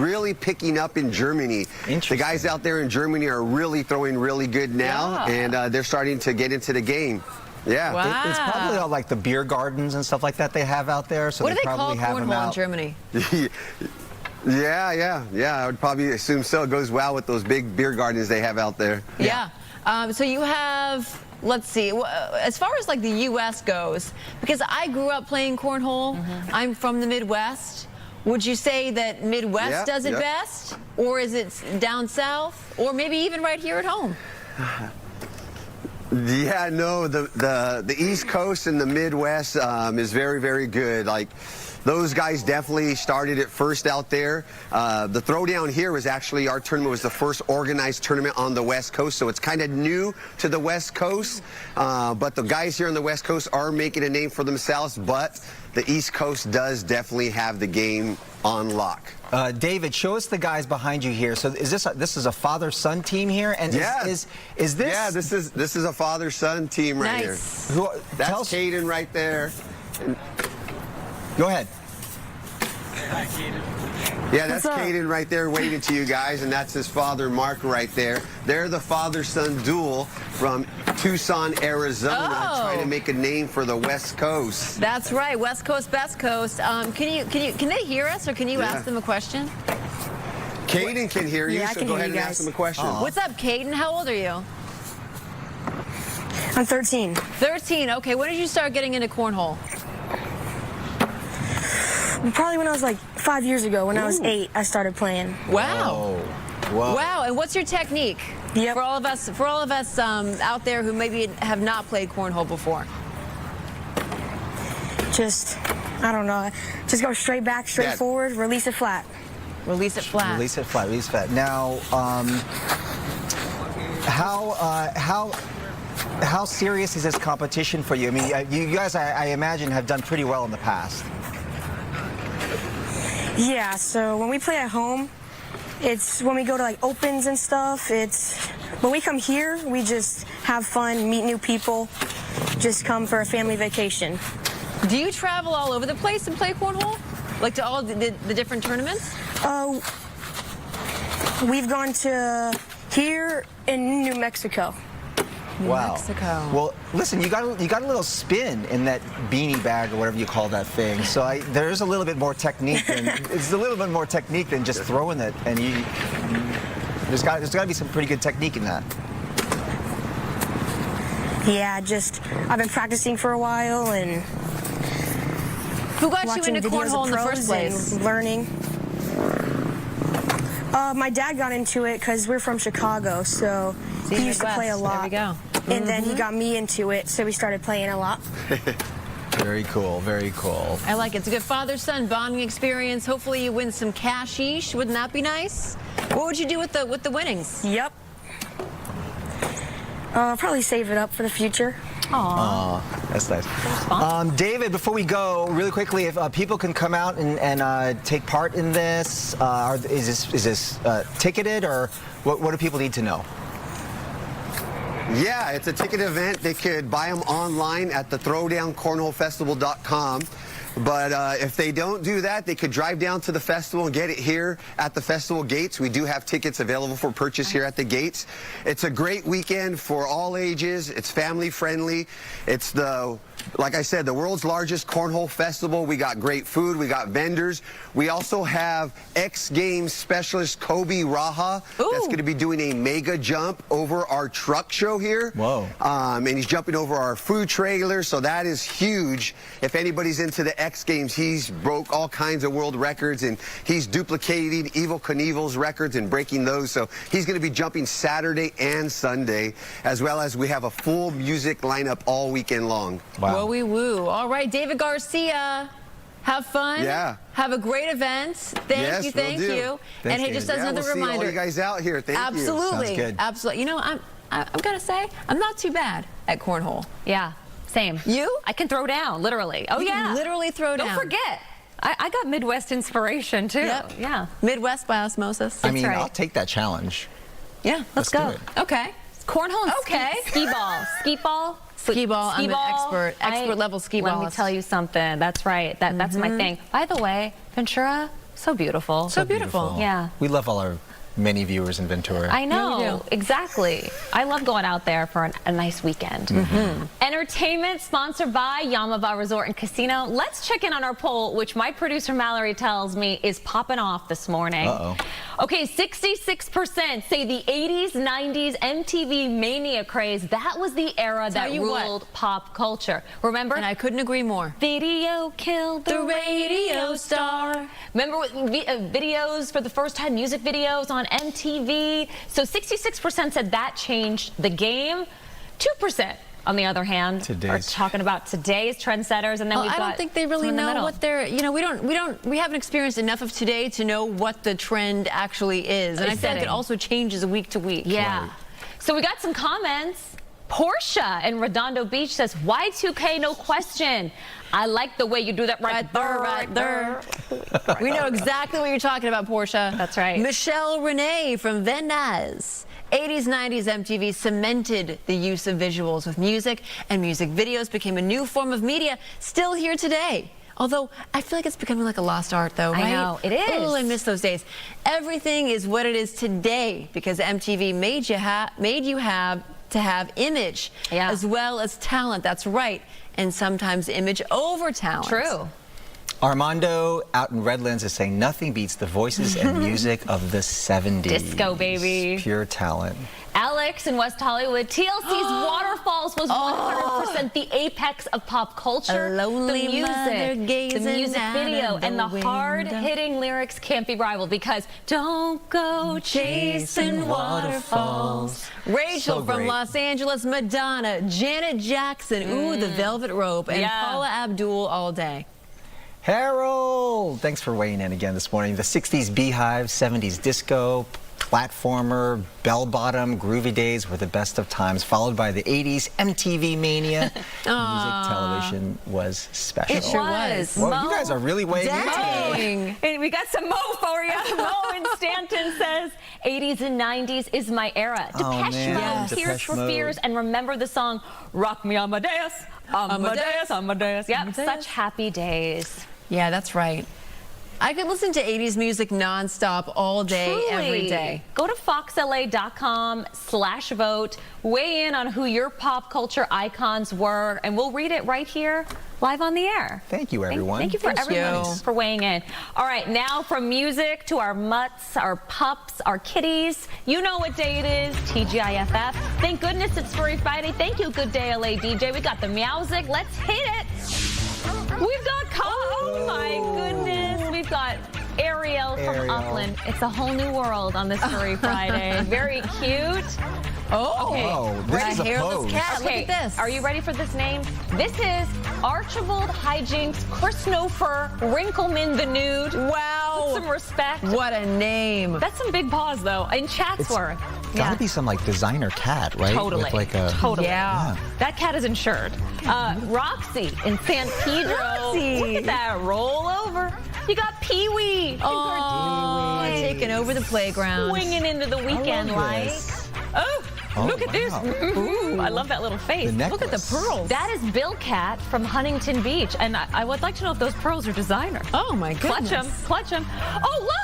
really picking up in Germany. The guys out there in Germany are really throwing really good now, and they're starting to get into the game. Yeah. Wow. It's probably all like the beer gardens and stuff like that they have out there. So what do they probably call cornhole in Germany? Yeah. I would probably assume so. It goes well with those big beer gardens they have out there. Yeah. So you have, let's see, as far as like the U.S. goes, because I grew up playing cornhole, I'm from the Midwest. Would you say that Midwest does it best? Or is it down south? Or maybe even right here at home? Yeah, no, the East Coast and the Midwest is very, very good. Like, those guys definitely started it first out there. The throwdown here was actually, our tournament was the first organized tournament on the West Coast, so it's kind of new to the West Coast. But the guys here on the West Coast are making a name for themselves, but the East Coast does definitely have the game on lock. David, show us the guys behind you here. So is this is a father-son team here? And is this? Yeah, this is a father-son team right here. That's Caden right there. Go ahead. Hi, Caden. Yeah, that's Caden right there waving to you guys, and that's his father, Mark, right there. They're the father-son duel from Tucson, Arizona, trying to make a name for the West Coast. That's right, West Coast, best coast. Can they hear us, or can you ask them a question? Caden can hear you, so go ahead and ask them a question. What's up, Caden? How old are you? I'm 13. 13. Okay. When did you start getting into cornhole? Probably when I was like 5 years ago. When I was 8, I started playing. Wow. Whoa. Wow. And what's your technique? Yep. For all of us out there who maybe have not played cornhole before. I don't know. Just go straight back, straight forward, release it flat. Release it flat. Release it flat. Release it flat. Now, how serious is this competition for you? I mean, you guys, I imagine, have done pretty well in the past. Yeah, so when we play at home, it's when we go to like opens and stuff, when we come here, we just have fun, meet new people, just come for a family vacation. Do you travel all over the place and play cornhole? Like to all the different tournaments? We've gone to here in New Mexico. Wow. Mexico. Well, listen, you got a little spin in that beanie bag or whatever you call that thing. So there's a little bit more technique than just throwing it. And there's got to be some pretty good technique in that. Yeah, I've been practicing for a while and who got you into cornhole in the first place? Learning. My dad got into it because we're from Chicago, so he used to play a lot. There we go. And then he got me into it, so we started playing a lot. Very cool, very cool. I like it. It's a good father-son bonding experience. Hopefully you win some cashish. Wouldn't that be nice? What would you do with the winnings? Yep. Probably save it up for the future. Aww. That's nice. David, before we go, really quickly, if people can come out and take part in this, is this ticketed, or what do people need to know? Yeah, it's a ticket event. They could buy them online at the throwdowncornholefestival.com. But if they don't do that, they could drive down to the festival and get it here at the festival gates. We do have tickets available for purchase here at the gates. It's a great weekend for all ages. It's family friendly. It's like I said, the world's largest cornhole festival. We got great food. We got vendors. We also have X Games specialist Kobe Raha. That's going to be doing a mega jump over our truck show here. Whoa. And he's jumping over our food trailer, so that is huge. If anybody's into the X Games, he's broke all kinds of world records, and he's duplicating Evel Knievel's records and breaking those. So he's going to be jumping Saturday and Sunday, as well as we have a full music lineup all weekend long. Wow. Whoa, woo. All right, David Garcia, have fun. Yeah. Have a great event. Thank you. Thanks, and hey, just as another we'll reminder. See all you guys out here. Thank you. Absolutely. Sounds good. Absolutely. You know, I've got to say, I'm not too bad at cornhole. Yeah, same. You? I can throw down, literally. Oh, You yeah. can literally throw down. Don't forget. I got Midwest inspiration, too. Yep. Yeah. Midwest by osmosis. I mean, right. I'll take that challenge. Yeah, Let's go. do it. Okay. Cornhole and Okay. ski ball. Ski ball. Ski ball. I'm an expert level ski ball. Let me tell you something. That's right. That's my thing. By the way, Ventura, So beautiful. So beautiful. Yeah. We love all our many viewers in Ventura. I know, Yeah, we do. exactly. I love going out there for a nice weekend. Entertainment sponsored by Yamava Resort and Casino. Let's check in on our poll, which my producer Mallory tells me is popping off this morning. Uh-oh. Okay, 66% say the 80s, 90s MTV mania craze, that was the era that ruled pop culture. Remember? And I couldn't agree more. Video killed the radio star. Remember videos for the first time, music videos on MTV? So 66% said that changed the game. 2%, on the other hand, are talking about today's trendsetters, and then we've got I don't think they really know what they're. You know, we haven't experienced enough of today to know what the trend actually is, and I feel like it also changes week to week. Yeah. Right. So we got some comments. Portia in Redondo Beach says, Y2K, no question. I like the way you do that right there. We know exactly what you're talking about, Portia. That's right. Michelle Renee from Van Nuys. 80s, 90s MTV cemented the use of visuals with music, and music videos became a new form of media, still here today. Although, I feel like it's becoming like a lost art, though, right? I know, it is. Oh, I miss those days. Everything is what it is today because MTV made you have to have image as well as talent. That's right. And sometimes image over talent. True. Armando out in Redlands is saying nothing beats the voices and music of the 70s. Disco, baby. Pure talent. Alex in West Hollywood, TLC's Waterfalls was 100% the apex of pop culture. A lonely the mother gazing the music out video, of the and the window. hard-hitting lyrics can't be rivaled because don't go chasing waterfalls. Rachel So from great. Los Angeles, Madonna, Janet Jackson, ooh, the Velvet Rope, and Paula Abdul all day. Harold, thanks for weighing in again this morning. The 60s beehive, 70s disco, platformer, bell-bottom, groovy days were the best of times, followed by the 80s MTV mania. Music television was special. It sure was. Well, you guys are really weighing in today. And we got some Mo for you. Mo in Stanton says, 80s and 90s is my era. Depeche Mode, Tears Depeche for Mode. Fears, and remember the song, Rock Me Amadeus, Amadeus, Amadeus. Yep, such happy days. Yeah, that's right. I could listen to 80s music nonstop all day, every day. Go to foxla.com/vote. Weigh in on who your pop culture icons were, and we'll read it right here live on the air. Thank you, everyone. Thank you for everyone for weighing in. All right, now from music to our mutts, our pups, our kitties. You know what day it is, TGIFF. Thank goodness it's Furry Friday. Thank you, Good Day LA DJ. We got the meowsic. Let's hit it. We've got oh my goodness. We've got Ariel from Upland. It's a whole new world on this Furry Friday. Very cute. Oh, this is a pose. Cat. Look at this. Are you ready for this name? This is Archibald Hijinks Christopher Wrinkleman the Nude. Wow. Put some respect. What a name. That's some big paws, though. In Chatsworth. Gotta be some like designer cat, right? Totally. With like a, Totally. Yeah. That cat is insured. Roxy in San Pedro. Roxy. Look at that. Roll over. You got Pee-wee. Oh, taking over the playground. Swinging into the weekend light. Oh, look at this. Ooh, I love that little face. Look at the pearls. That is Bill Cat from Huntington Beach. And I would like to know if those pearls are designer. Oh, my goodness. Clutch them. Clutch them. Oh, look.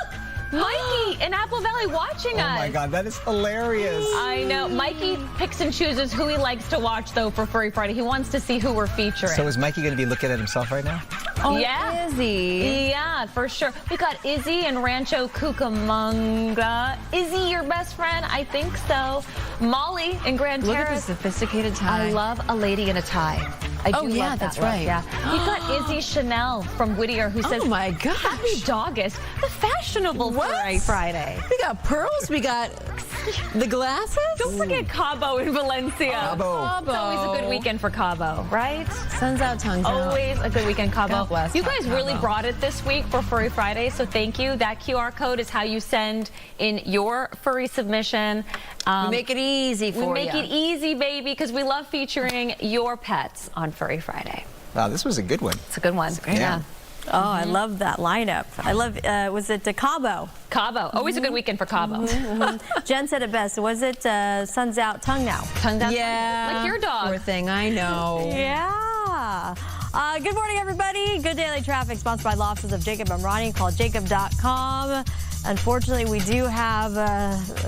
Mikey in Apple Valley watching us. Oh my God, that is hilarious. I know. Mikey picks and chooses who he likes to watch, though, for Furry Friday. He wants to see who we're featuring. So is Mikey going to be looking at himself right now? Oh, yeah. Izzy. Yeah, for sure. We got Izzy in Rancho Cucamonga. Izzy, your best friend? I think so. Molly in Grand Look at the Terrace. sophisticated tie. I love a lady in a tie. I do yeah, love that's that look, right. Yeah. We got Izzy Chanel from Whittier who says, Oh my gosh. Happy Dogust, the fashionable Furry Friday. We got pearls. We got the glasses. Don't forget Cabo in Valencia. Cabo. It's always a good weekend for Cabo, right? Sun's out, tongue's out. Always a good weekend, Cabo. God bless You guys really Cabo. brought it this week for Furry Friday, so thank you. That QR code is how you send in your furry submission. We make it easy for you. We make it easy, baby, because we love featuring your pets on Furry Friday. Wow, this was a good one. It's a good one. Yeah. Oh, I love that lineup. I love, was it Cabo? Cabo. Always a good weekend for Cabo. Jen said it best. Was it Sun's Out, Tongue Now? Tongue down. Yeah. Like your dog. Poor thing, I know. Yeah. Good morning, everybody. Good daily traffic sponsored by the offices of Jacob Amrani. Call jacob.com. Unfortunately, we do have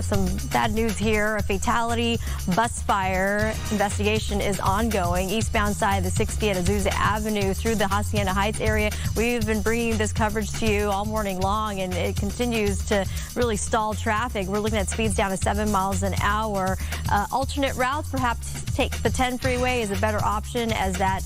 some bad news here. A fatality, bus fire. Investigation is ongoing. Eastbound side of the 60 at Azusa Avenue through the Hacienda Heights area. We've been bringing this coverage to you all morning long, and it continues to really stall traffic. We're looking at speeds down to 7 miles an hour. Alternate routes, perhaps take the 10 freeway is a better option, as that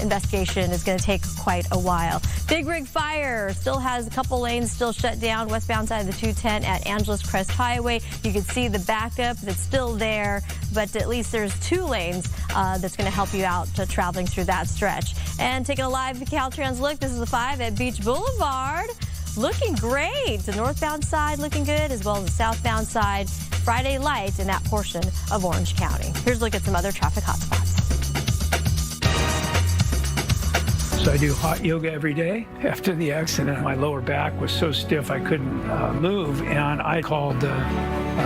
investigation is going to take quite a while. Big rig fire still has a couple lanes still shut down. Westbound side of the 210 at Angeles Crest Highway. You can see the backup that's still there, but at least there's 2 lanes that's going to help you out traveling through that stretch. And taking a live Caltrans look, this is the 5 at Beach Boulevard. Looking great. The northbound side looking good, as well as the southbound side. Friday light in that portion of Orange County. Here's a look at some other traffic hotspots. So I do hot yoga every day. After the accident, my lower back was so stiff I couldn't move, and I called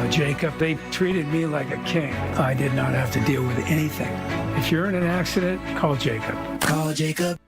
Jacob. They treated me like a king. I did not have to deal with anything. If you're in an accident, call Jacob. Call Jacob.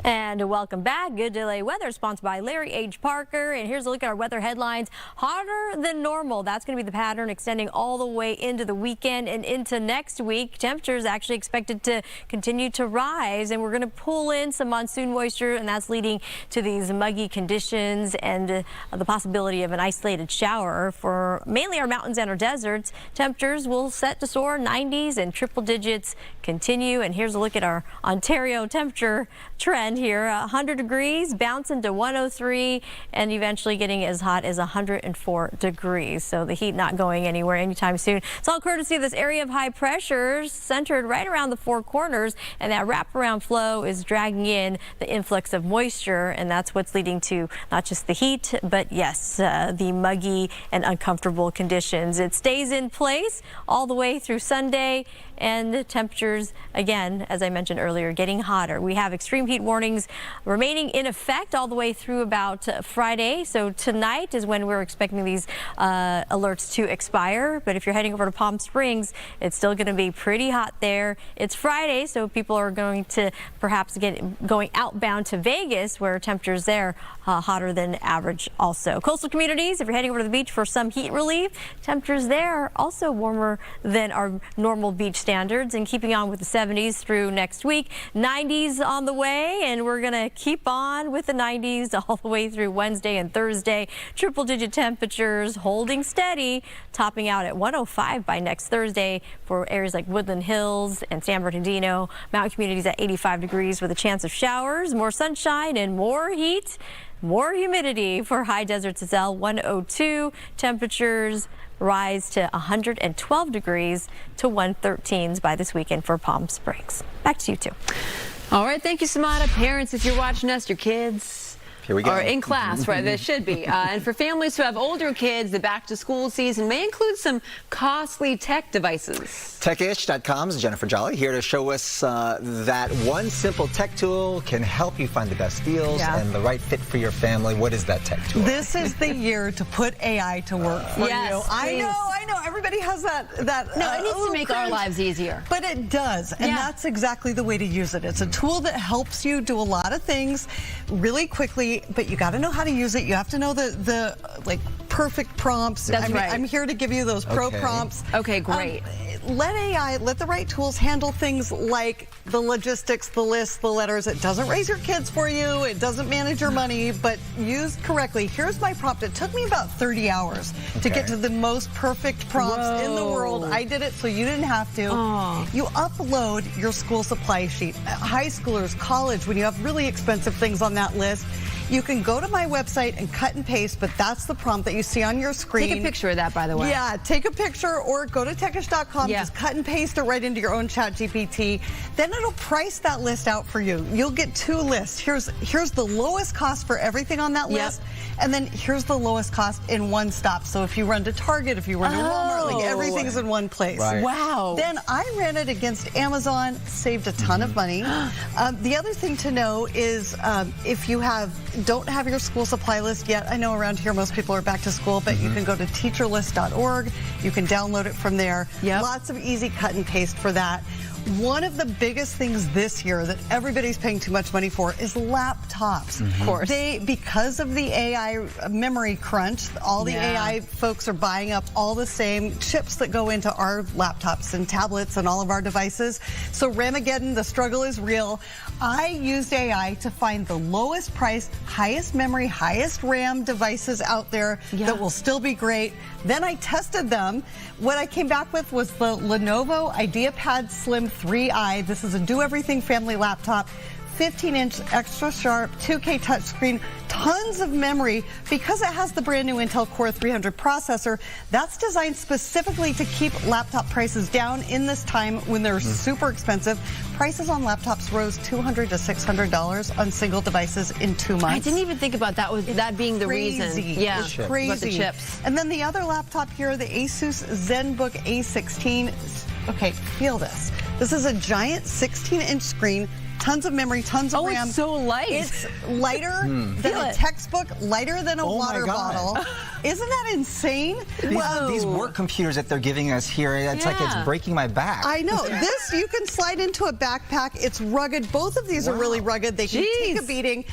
And welcome back. Good Delay Weather, sponsored by Larry H. Parker. And here's a look at our weather headlines. Hotter than normal. That's going to be the pattern extending all the way into the weekend and into next week. Temperatures actually expected to continue to rise, and we're going to pull in some monsoon moisture, and that's leading to these muggy conditions and the possibility of an isolated shower for mainly our mountains and our deserts. Temperatures will set to soar 90s and triple digits continue. And here's a look at our Ontario temperature trend. blend here. 100 degrees, bouncing to 103, and eventually getting as hot as 104 degrees. So the heat not going anywhere anytime soon. It's all courtesy of this area of high pressure centered right around the four corners, and that wraparound flow is dragging in the influx of moisture, and that's what's leading to not just the heat, but yes, the muggy and uncomfortable conditions. It stays in place all the way through Sunday, and the temperatures, again, as I mentioned earlier, getting hotter. We have extreme heat warnings remaining in effect all the way through about Friday. So tonight is when we're expecting these alerts to expire. But if you're heading over to Palm Springs, it's still going to be pretty hot there. It's Friday, so people are going to perhaps going outbound to Vegas, where temperatures there hotter than average also. Coastal communities, if you're heading over to the beach for some heat relief, temperatures there also warmer than our normal beach standards, and keeping on with the 70s through next week. 90s on the way, and we're going to keep on with the 90s all the way through Wednesday and Thursday. Triple-digit temperatures holding steady, topping out at 105 by next Thursday for areas like Woodland Hills and San Bernardino. Mountain communities at 85 degrees with a chance of showers, more sunshine and more heat. More humidity for high desert Giselle, 102. Temperatures rise to 112 degrees to 113s by this weekend for Palm Springs. Back to you two. All right, thank you, Samada. Parents, if you're watching us, your kids Here we go. are in class, right? They should be. And for families who have older kids, the back-to-school season may include some costly tech devices. Techish.com's Jennifer Jolly here to show us that one simple tech tool can help you find the best deals and the right fit for your family. What is that tech tool? This is the year to put AI to work for Yes, you. I please. know. Everybody has that. No, it needs to make our lives easier. But it does, and that's exactly the way to use it. It's a tool that helps you do a lot of things really quickly, but you got to know how to use it. You have to know the like perfect prompts. That's right. I'm here to give you those pro prompts. Okay, great. Let AI, let the right tools handle things like the logistics, the lists, the letters. It doesn't raise your kids for you. It doesn't manage your money, but used correctly. Here's my prompt. It took me about 30 hours to get to the most perfect prompts in the world. I did it so you didn't have to. You upload your school supply sheet. High schoolers, college, when you have really expensive things on that list, you can go to my website and cut and paste, but that's the prompt that you see on your screen. Take a picture of that, by the way. Yeah, take a picture or go to techish.com. Just cut and paste it right into your own ChatGPT. Then it'll price that list out for you. You'll get two lists. Here's the lowest cost for everything on that list, and then here's the lowest cost in one stop. So if you run to Target, if you run to Walmart, like everything's in one place. Wow. Then I ran it against Amazon, saved a ton of money. The other thing to know is if you don't have your school supply list yet, I know around here most people are back to school, but you can go to teacherlist.org. You can download it from there. Lots of easy cut and paste for that. One of the biggest things this year that everybody's paying too much money for is laptops. Of course. Because of the AI memory crunch, all the AI folks are buying up all the same chips that go into our laptops and tablets and all of our devices. So Ramageddon, the struggle is real. I used AI to find the lowest priced, highest memory, highest RAM devices out there that will still be great. Then I tested them. What I came back with was the Lenovo IdeaPad Slim 3i. This is a do-everything family laptop. 15-inch extra sharp 2K touchscreen, tons of memory because it has the brand new Intel Core 300 processor. That's designed specifically to keep laptop prices down in this time when they're super expensive. Prices on laptops rose $200 to $600 on single devices in 2 months. I didn't even think about that being the reason. Yeah, it's crazy. About the chips. And then the other laptop here, the Asus ZenBook A16. Okay, feel this. This is a giant 16-inch screen. Tons of memory, tons of RAM. It's so light. It's lighter than a textbook, lighter than a water bottle. Isn't that insane? These work computers that they're giving us here, it's like it's breaking my back. I know. This you can slide into a backpack. It's rugged. Both of these are really rugged. They can take a beating.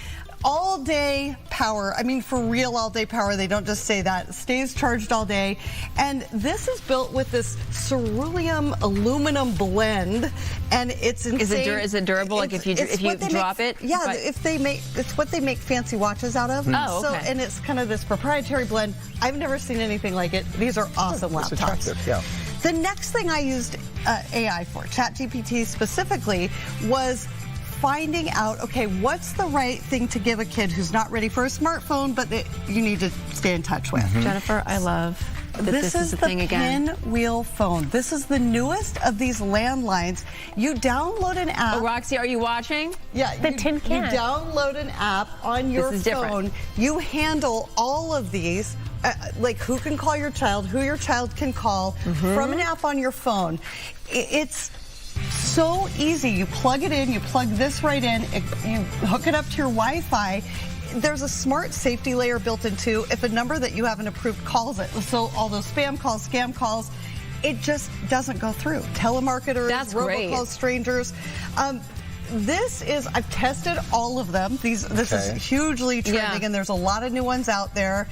All-day power. I mean, for real all-day power. They don't just say that. It stays charged all day. And this is built with this cerulean aluminum blend, and it's insane. Is it durable? Like if you drop it? Yeah, it's what they make fancy watches out of. Oh, okay. So, and it's kind of this proprietary blend. I've never seen anything like it. These are awesome laptops. Attractive, yeah. The next thing I used AI for, ChatGPT specifically, was finding out, okay, what's the right thing to give a kid who's not ready for a smartphone, but that you need to stay in touch with. Jennifer, I love that this is the thing again. Pinwheel phone. This is the newest of these landlines. You download an app. Oh, Roxy, are you watching? Yeah, The tin can. You download an app on your This is phone. different. You handle all of these, like who can call your child, who your child can call from an app on your phone. It's so easy. You plug it in, you plug this right in, you hook it up to your Wi-Fi. There's a smart safety layer built in too. If a number that you haven't approved calls it, so all those spam calls, scam calls, it just doesn't go through. Telemarketers, That's great. robocalls, strangers. This is, I've tested all of them. This is hugely trending, and there's a lot of new ones out there.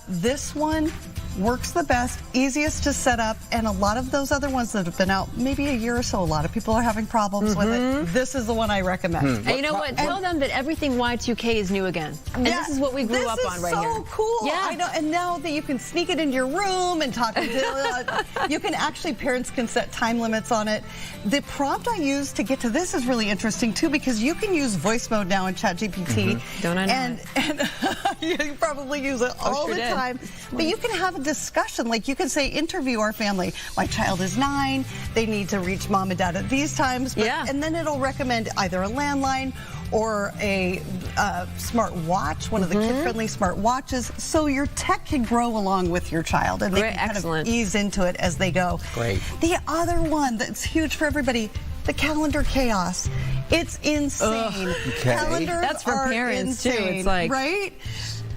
This one works the best, easiest to set up, and a lot of those other ones that have been out maybe a year or so, a lot of people are having problems with it. This is the one I recommend. And you know what? Tell them that everything Y2K is new again. And this is what we grew up on right here. This is so cool. Yeah. I know. And now that you can sneak it into your room and talk to you can actually, parents can set time limits on it. The prompt I used to get to this is really interesting too, because you can use voice mode now in ChatGPT. Don't I know And you probably use it all the time. But you can have a discussion. Like you can say, interview our family. My child is 9. They need to reach mom and dad at these times. But, and then it'll recommend either a landline or a smart watch, one of the kid-friendly smart watches, so your tech can grow along with your child and they can kind of ease into it as they go. Great. The other one that's huge for everybody, the calendar chaos. It's insane. Calendars That's for are parents insane, too. It's like, right?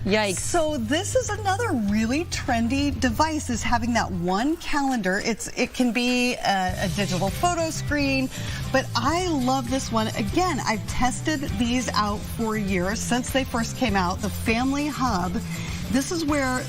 Yikes. So this is another really trendy device, is having that one calendar. It can be a digital photo screen, but I love this one. Again, I've tested these out for years since they first came out, the Family Hub. This is where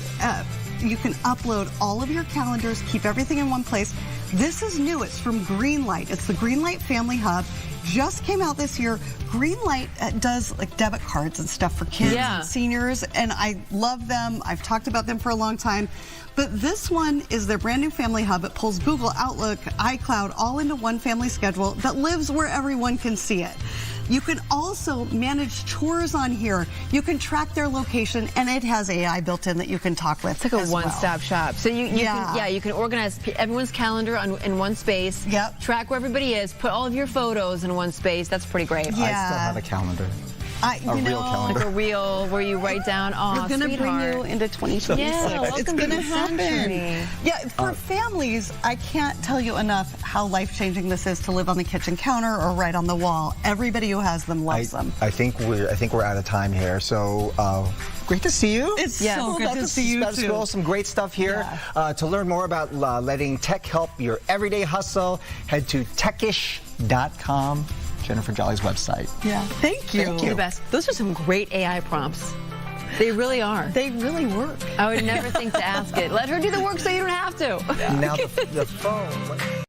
you can upload all of your calendars, keep everything in one place. This is new. It's from Greenlight. It's the Greenlight Family Hub. Just came out this year. Greenlight does like debit cards and stuff for kids and seniors, and I love them. I've talked about them for a long time. But this one is their brand new Family Hub. It pulls Google, Outlook, iCloud all into one family schedule that lives where everyone can see it. You can also manage chores on here. You can track their location, and it has AI built in that you can talk with. It's like a one-stop shop. So you can organize everyone's calendar in one space. Yep. Track where everybody is. Put all of your photos in one space. That's pretty great. I still have a calendar. A real calendar. Like a reel where you write down, we're going to bring you into 2026. Yeah, it's going to happen. Yeah, for families, I can't tell you enough how life-changing this is to live on the kitchen counter or right on the wall. Everybody who has them loves them. I think we're out of time here. So great to see you. It's so good to see you too. Some great stuff here. To learn more about letting tech help your everyday hustle, head to techish.com. Jennifer Jolly's website. Yeah. Thank you. Thank you. The best. Those are some great AI prompts. They really are. They really work. I would never think to ask it. Let her do the work so you don't have to. Now the phone.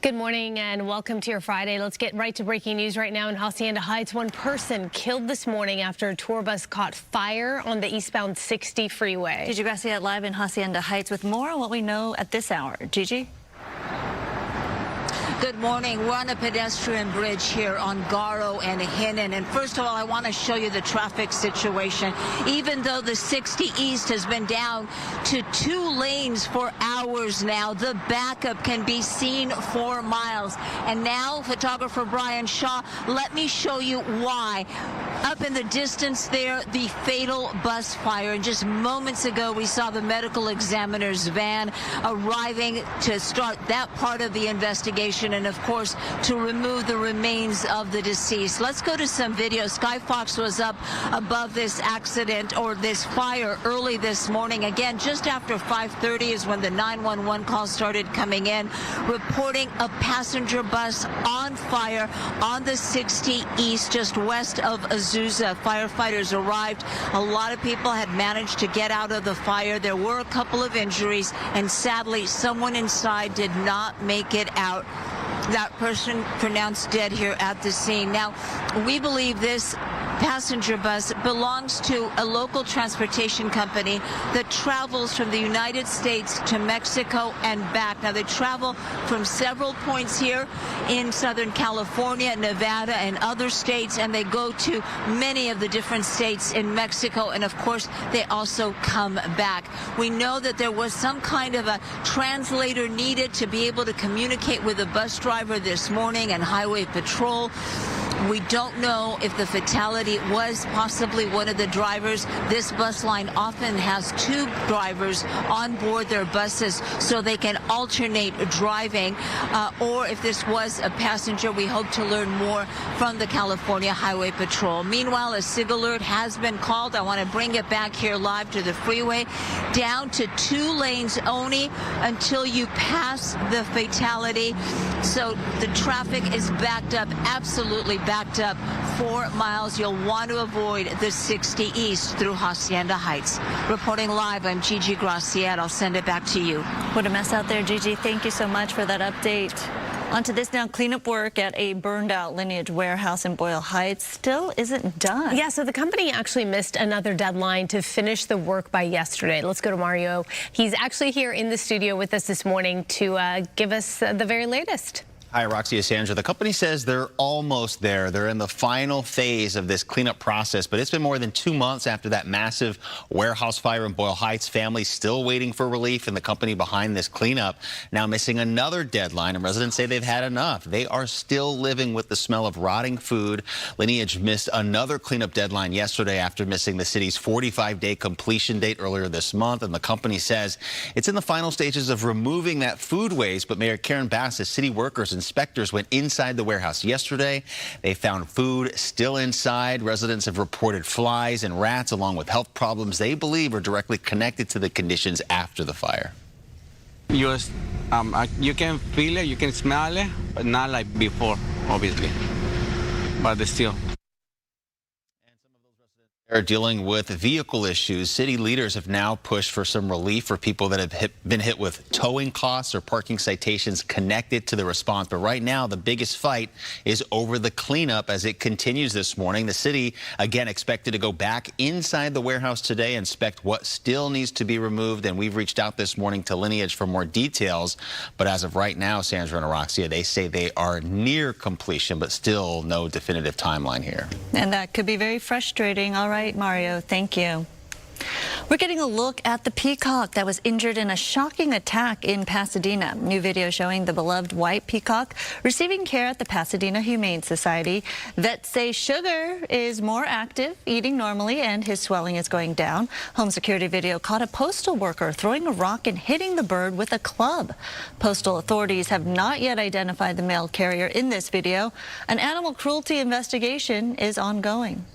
Good morning and welcome to your Friday. Let's get right to breaking news right now in Hacienda Heights. One person killed this morning after a tour bus caught fire on the eastbound 60 freeway. Gigi Gracia live in Hacienda Heights with more on what we know at this hour. Gigi? Good morning. We're on a pedestrian bridge here on Garo and Hinnon. And first of all, I want to show you the traffic situation. Even though the 60 East has been down to 2 lanes for hours now, the backup can be seen 4 miles. And now, photographer Brian Shaw, let me show you why. Up in the distance there, the fatal bus fire. And just moments ago, we saw the medical examiner's van arriving to start that part of the investigation and, of course, to remove the remains of the deceased. Let's go to some video. Sky Fox was up above this accident or this fire early this morning. Again, just after 5:30 is when the 911 call started coming in, reporting a passenger bus on fire on the 60 East, just west of Azusa. Firefighters arrived. A lot of people had managed to get out of the fire. There were a couple of injuries, and sadly, someone inside did not make it out. That person pronounced dead here at the scene. Now, we believe this passenger bus belongs to a local transportation company that travels from the United States to Mexico and back. Now, they travel from several points here in Southern California, Nevada, and other states, and they go to many of the different states in Mexico, and of course, they also come back. We know that there was some kind of a translator needed to be able to communicate with the bus driver this morning and Highway Patrol. We don't know if the fatality was possibly one of the drivers. This bus line often has 2 drivers on board their buses so they can alternate driving, or if this was a passenger. We hope to learn more from the California Highway Patrol. Meanwhile, a SIG alert has been called. I want to bring it back here live to the freeway, down to 2 lanes only until you pass the fatality. So the traffic is backed up, absolutely backed up 4 miles. You'll want to avoid the 60 East through Hacienda Heights. Reporting live, I'm Gigi Gracia. I'll send it back to you. What a mess out there, Gigi. Thank you so much for that update. On to this now. Cleanup work at a burned-out Lineage warehouse in Boyle Heights still isn't done. Yeah, so the company actually missed another deadline to finish the work by yesterday. Let's go to Mario. He's actually here in the studio with us this morning to give us the very latest. Hi, Roxy and Sandra. The company says they're almost there. They're in the final phase of this cleanup process, but it's been more than 2 months after that massive warehouse fire in Boyle Heights. Families still waiting for relief, and the company behind this cleanup now missing another deadline, and residents say they've had enough. They are still living with the smell of rotting food. Lineage missed another cleanup deadline yesterday after missing the city's 45-day completion date earlier this month, and the company says it's in the final stages of removing that food waste. But Mayor Karen Bass says city workers and inspectors went inside the warehouse yesterday. They found food still inside. Residents have reported flies and rats along with health problems they believe are directly connected to the conditions after the fire. You can feel it, you can smell it, but not like before, obviously. But still. Are dealing with vehicle issues. City leaders have now pushed for some relief for people that have been hit with towing costs or parking citations connected to the response. But right now, the biggest fight is over the cleanup as it continues this morning. The city, again, expected to go back inside the warehouse today, inspect what still needs to be removed. And we've reached out this morning to Lineage for more details. But as of right now, Sandra and Araxia, they say they are near completion, but still no definitive timeline here. And that could be very frustrating. All right, Mario, thank you. We're getting a look at the peacock that was injured in a shocking attack in Pasadena. New video showing the beloved white peacock receiving care at the Pasadena Humane Society. Vets say Sugar is more active, eating normally, and his swelling is going down. Home security video caught a postal worker throwing a rock and hitting the bird with a club. Postal authorities have not yet identified the mail carrier in this video. An animal cruelty investigation is ongoing.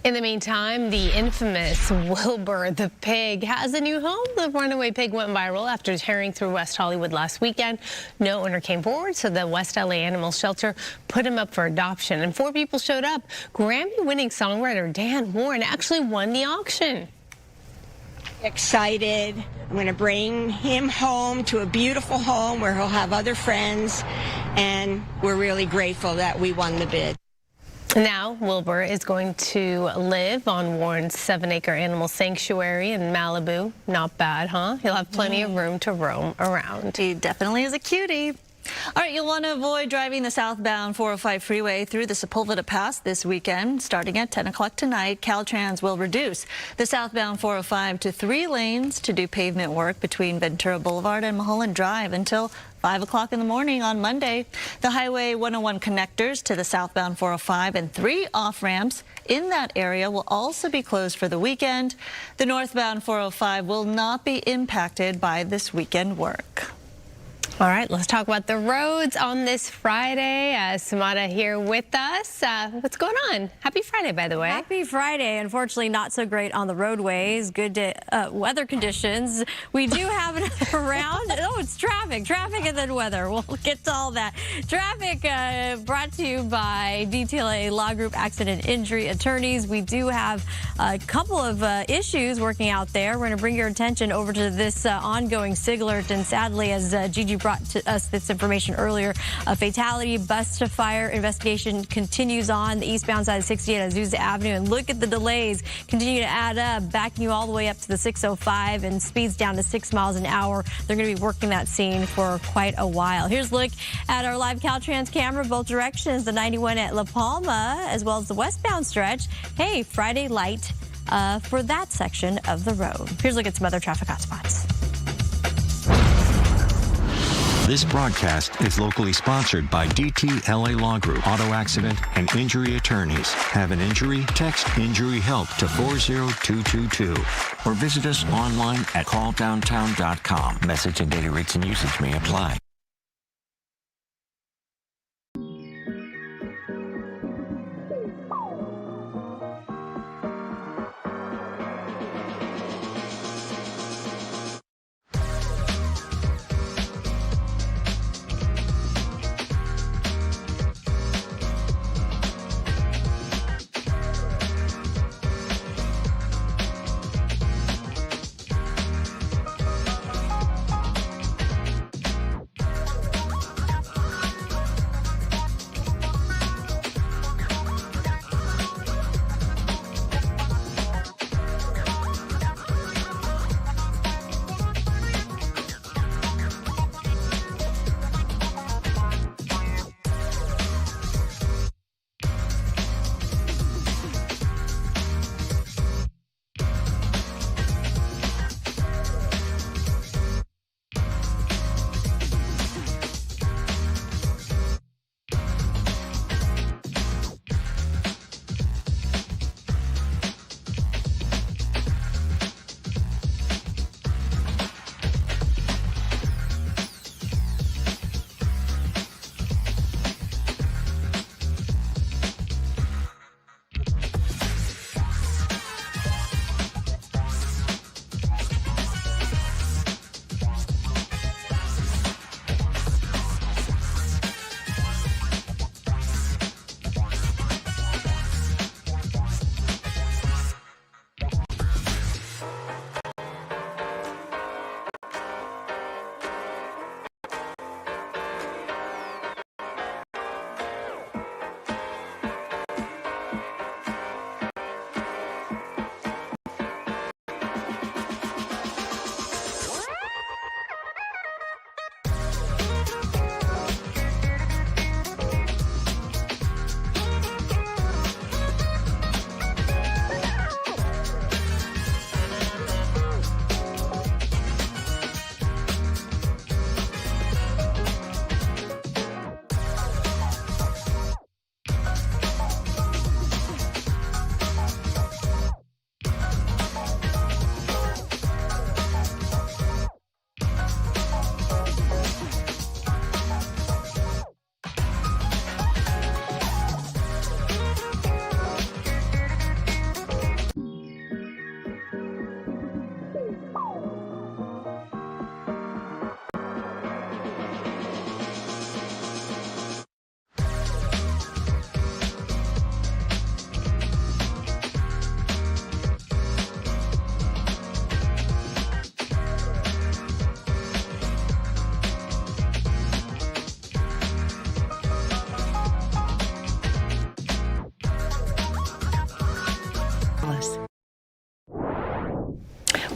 In the meantime, the infamous Wilbur the pig has a new home. The runaway pig went viral after tearing through West Hollywood last weekend. No owner came forward, so the West LA Animal Shelter put him up for adoption. And 4 people showed up. Grammy-winning songwriter Dan Warren actually won the auction. Excited. I'm going to bring him home to a beautiful home where he'll have other friends, and we're really grateful that we won the bid. Now, Wilbur is going to live on Warren's 7-acre animal sanctuary in Malibu. Not bad, huh? He'll have plenty of room to roam around. He definitely is a cutie. All right, you'll want to avoid driving the southbound 405 freeway through the Sepulveda Pass this weekend. Starting at 10 o'clock tonight, Caltrans will reduce the southbound 405 to 3 lanes to do pavement work between Ventura Boulevard and Mulholland Drive until 5 o'clock in the morning on Monday. The Highway 101 connectors to the southbound 405 and 3 off-ramps in that area will also be closed for the weekend. The northbound 405 will not be impacted by this weekend work. All right, let's talk about the roads on this Friday. Samada here with us. What's going on? Happy Friday, by the way. Happy Friday. Unfortunately, not so great on the roadways. Good day, weather conditions. We do have another round. Oh, it's traffic. Traffic and then weather. We'll get to all that. Traffic brought to you by DTLA Law Group Accident Injury Attorneys. We do have a couple of issues working out there. We're going to bring your attention over to this ongoing SIG alert. And sadly, as Gigi brought to us this information earlier, a fatality, bus to fire investigation continues on the eastbound side of 68 Azusa Avenue. And look at the delays continue to add up, backing you all the way up to the 605 and speeds down to 6 miles an hour. They're going to be working that scene for quite a while. Here's a look at our live Caltrans camera, both directions, the 91 at La Palma, as well as the westbound stretch. Hey, Friday light for that section of the road. Here's a look at some other traffic hotspots. This broadcast is locally sponsored by DTLA Law Group, Auto Accident and Injury Attorneys. Have an injury? Text Injury Help to 40222 or visit us online at calldowntown.com. Message and data rates and usage may apply.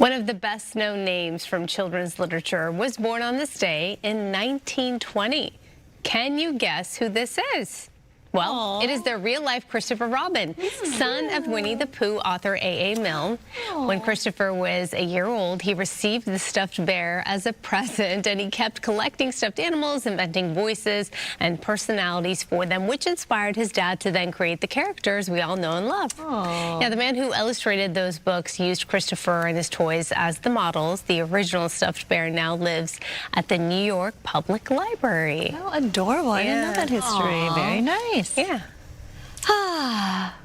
One of the best-known names from children's literature was born on this day in 1920. Can you guess who this is? Well, it is the real-life Christopher Robin, son of Winnie the Pooh author A.A. Milne. When Christopher was a year old, he received the stuffed bear as a present, and he kept collecting stuffed animals, inventing voices and personalities for them, which inspired his dad to then create the characters we all know and love. Yeah, the man who illustrated those books used Christopher and his toys as the models. The original stuffed bear now lives at the New York Public Library. Oh, adorable. I didn't know that history. Very nice. Yeah.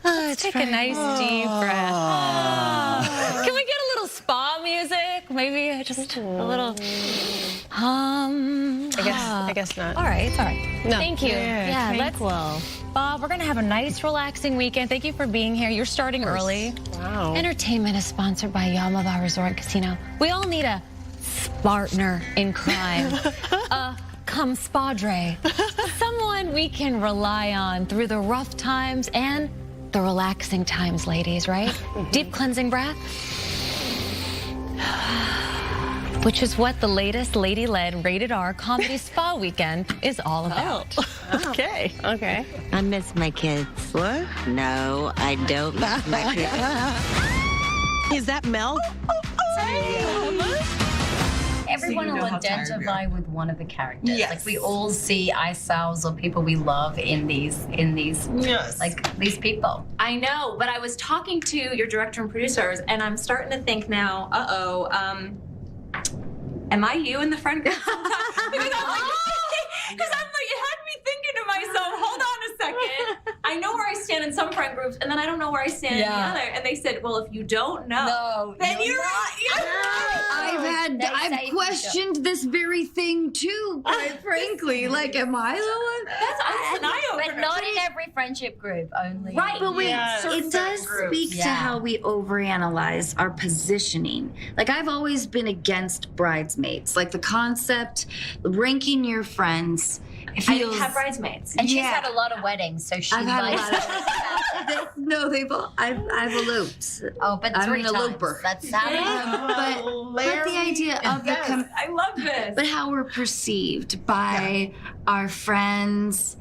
Let's take a nice deep breath. Can we get a little spa music? Maybe just a little hum. I guess not. All right, it's all right. No. Thank you. Yeah, let's. Bob, we're going to have a nice, relaxing weekend. Thank you for being here. You're starting early. Wow. Entertainment is sponsored by Yamava Resort and Casino. We all need a partner in crime. Come spadre. Someone we can rely on through the rough times and the relaxing times, ladies, right? Deep cleansing breath. Which is what the latest lady-led rated R comedy spa weekend is all about. Okay. Okay. I miss my kids. What? No, I don't miss my kids. Is that Mel? Everyone will identify with one of the characters. Yes. Like we all see ourselves or people we love in these yes. like these people. I know, but I was talking to your director and producers, and I'm starting to think now, am I you in the friend group? Because I'm like, it had me thinking to myself, hold on a second. I know where I stand in some friend groups, and then I don't know where I stand in the other. And they said, well, if you don't know, then you're I've questioned this very thing too, quite frankly. Like, am I the one? That's an eye-opener. But not in every friendship group, only. Right. But wait, Certain it does speak to how we overanalyze our positioning. Like, I've always been against bridesmaids. Like, the concept, ranking your friends. I didn't have bridesmaids. And she's had a lot of weddings, so she's I've had a lot of no, I've eloped. Oh, but I'm 3 an times. eloper. That's how but the idea of I love this. But how we're perceived by our friends,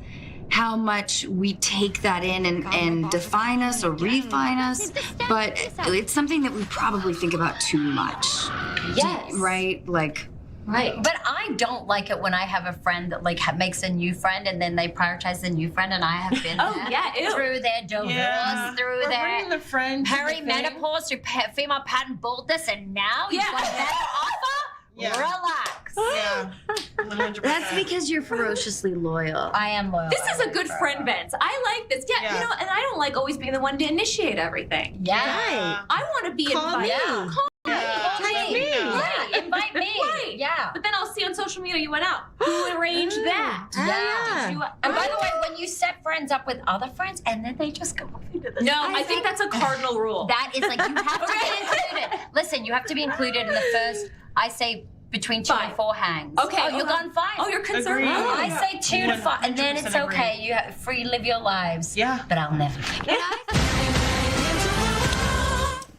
how much we take that in and define us or refine us. But it's something that we probably think about too much. Yes. Right? Like. Right, but I don't like it when I have a friend that like makes a new friend and then they prioritize the new friend, and I have been through their divorce, through their the perimenopause, through female pattern baldness, and now you've got a better offer. Relax. Yeah, 100%. That's because you're ferociously loyal. I am loyal. This is a good friend, Vince. I like this. Yeah, you know, and I don't like always being the one to initiate everything. Yeah. I want to be invited. Invite me. Right. Yeah. But then I'll see on social media you went out. Who arranged that? Yeah. And by the way, when you set friends up with other friends and then they just go off into the I think that's a cardinal rule. That is like, you have to be included. Listen, you have to be included in the first, I say, between 2 and 4 hangs. Okay. Oh, you're gone 5. Oh, you're concerned. I say 2 to 5, and then it's okay. You have free live your lives. Yeah. But I'll never forget.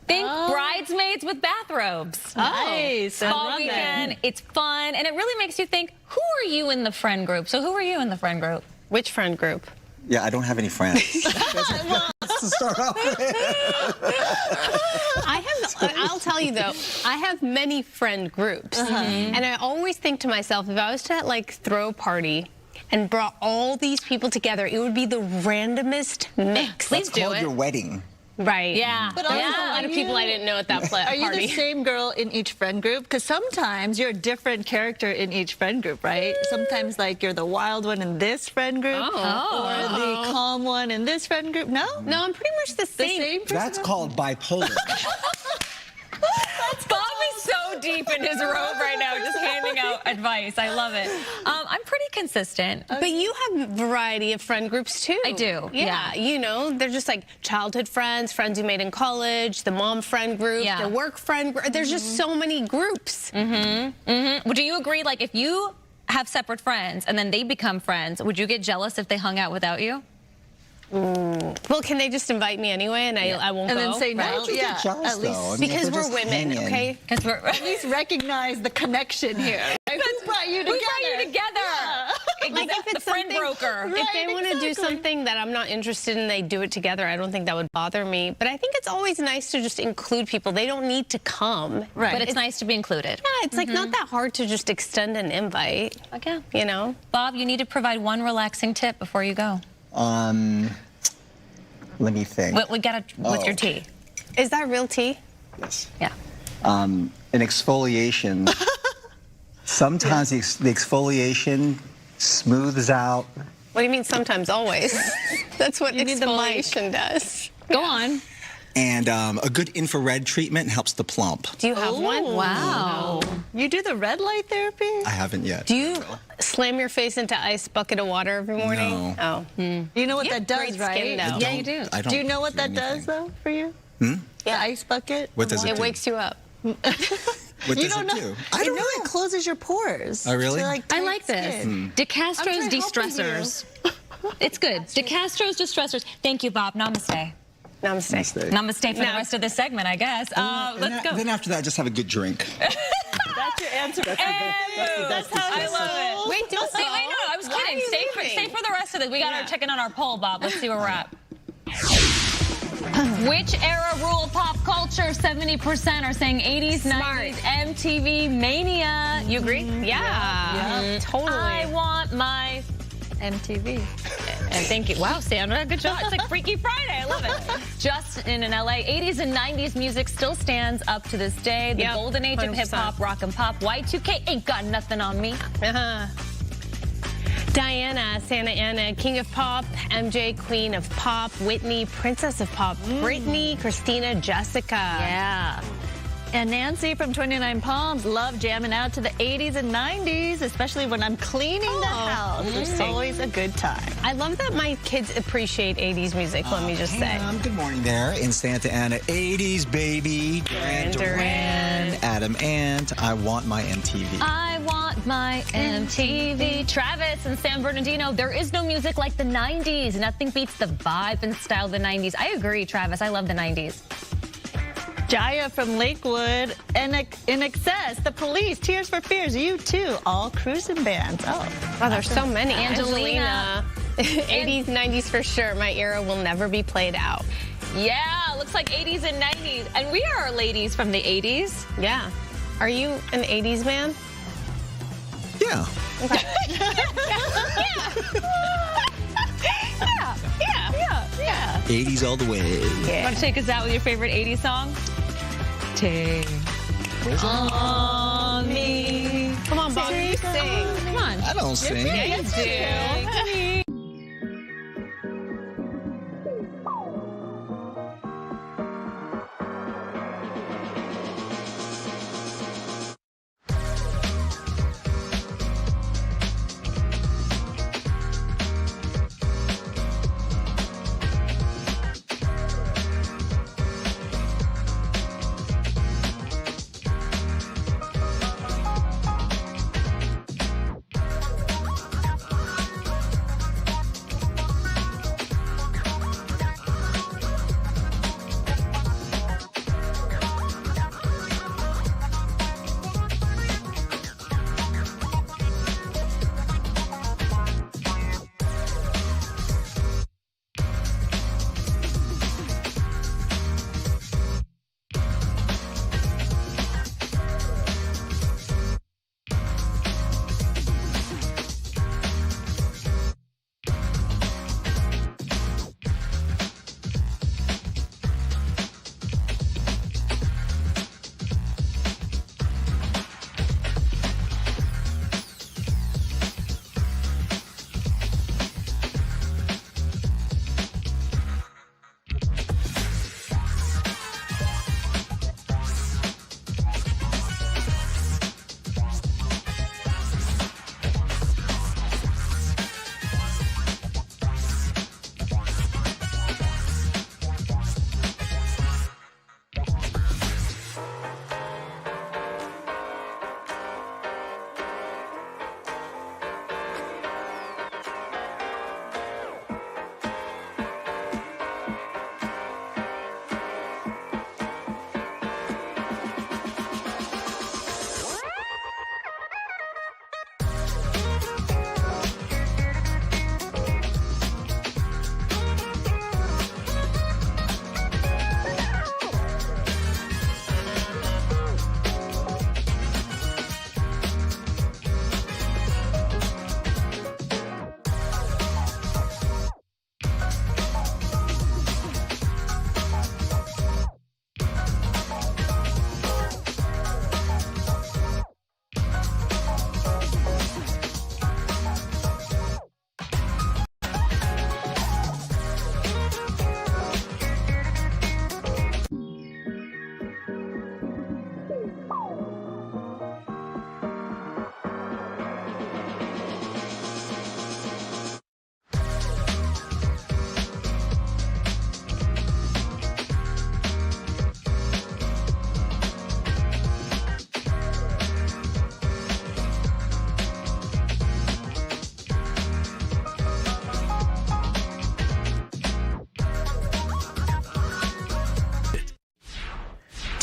Think bridesmaids with bathrobes. Nice. Spa weekend. It's fun, and it really makes you think, who are you in the friend group? So who are you in the friend group? Which friend group? Yeah, I don't have any friends. To start off with. I'll tell you though, I have many friend groups, and I always think to myself, if I was to like throw a party and brought all these people together, it would be the randomest mix. That's called your wedding. Right. Yeah. But there's a lot of people I didn't know at that party. Are you the same girl in each friend group? Because sometimes you're a different character in each friend group, right? Sometimes like you're the wild one in this friend group, or the calm one in this friend group. No? No, I'm pretty much the same. That's called bipolar. Bob is so deep in his robe right now, just handing out advice. I love it. I'm pretty consistent. But you have a variety of friend groups too. I do. Yeah. You know, they're just like childhood friends, friends you made in college, the mom friend group, the work friend group. There's just so many groups. Well, do you agree, like, if you have separate friends and then they become friends, would you get jealous if they hung out without you? Well, can they just invite me anyway, and I won't and go? then say no. Why don't you Yeah, get jealous, at least though? I mean, Because if they're we're just women, hanging. okay? at least recognize the connection here. Who brought you together? Who brought you together? Like if it's the friend something, broker. if they want to do something that I'm not interested in, they do it together. I don't think that would bother me. But I think it's always nice to just include people. They don't need to come. Right. But it's nice to be included. Yeah, it's like not that hard to just extend an invite. Okay. You know? Bob, you need to provide one relaxing tip before you go. Let me think. We got to with your tea. Is that real tea? Yes. Yeah. An exfoliation. Sometimes the exfoliation smooths out. What do you mean sometimes, always? That's what You need the mic. exfoliation does. Go on. And a good infrared treatment helps the plump. Do you have one? Wow. You do the red light therapy? I haven't yet. Do you slam your face into ice bucket of water every morning? No. Oh. You know what that does, great right? skin, though. Yeah, you do. I don't Do you know what do that does, anything. though, for you? Hmm? The ice bucket? What does it It do? wakes you up. What You does don't it know. do? I don't know. It closes your pores. Oh, really? To, I tight like this. skin. DeCastro's I'm trying to help de-stressors. It's good. DeCastro's de-stressors. Thank you, Bob. Namaste. Namaste. Namaste for the rest of the segment, I guess. Let's go. Then after that, just have a good drink. That's your answer. That's how I love it. Wait, don't Wait, no, I was kidding. Stay for the rest of this. We got our checking on our poll, Bob. Let's see where we're at. Which era ruled pop culture? 70% are saying 80s, 90s, MTV mania. You agree? Yeah. Totally. I want my MTV. And thank you. Wow, Sandra, good job. It's like Freaky Friday. I love it. Justin in LA, 80s and 90s music still stands up to this day. The golden age of 100%. hip hop, rock and pop. Y2K ain't got nothing on me. Diana, Santa Ana, King of Pop, MJ, Queen of Pop, Whitney, Princess of Pop, Britney, Christina, Jessica. Yeah. And Nancy from 29 Palms, love jamming out to the 80s and 90s, especially when I'm cleaning the house. It's always a good time. I love that my kids appreciate 80s music, let me just say. Good morning there in Santa Ana. 80s, baby. Duran, Adam Ant. I want my MTV. I want my MTV. Travis in San Bernardino, there is no music like the 90s. Nothing beats the vibe and style of the 90s. I agree, Travis. I love the 90s. Jaya from Lakewood, In Excess, The Police, Tears for Fears, U2, all cruising bands. Oh, there's so many. Angelina. 80s, 90s for sure. My era will never be played out. Yeah, looks like 80s and 90s. And we are ladies from the 80s. Yeah. Are you an 80s man? Yeah. Okay. Yeah. 80s all the way. Want to take us out with your favorite 80s song? Take on me. Come on, Bob, you sing. Come on. I don't sing. Yeah, you do.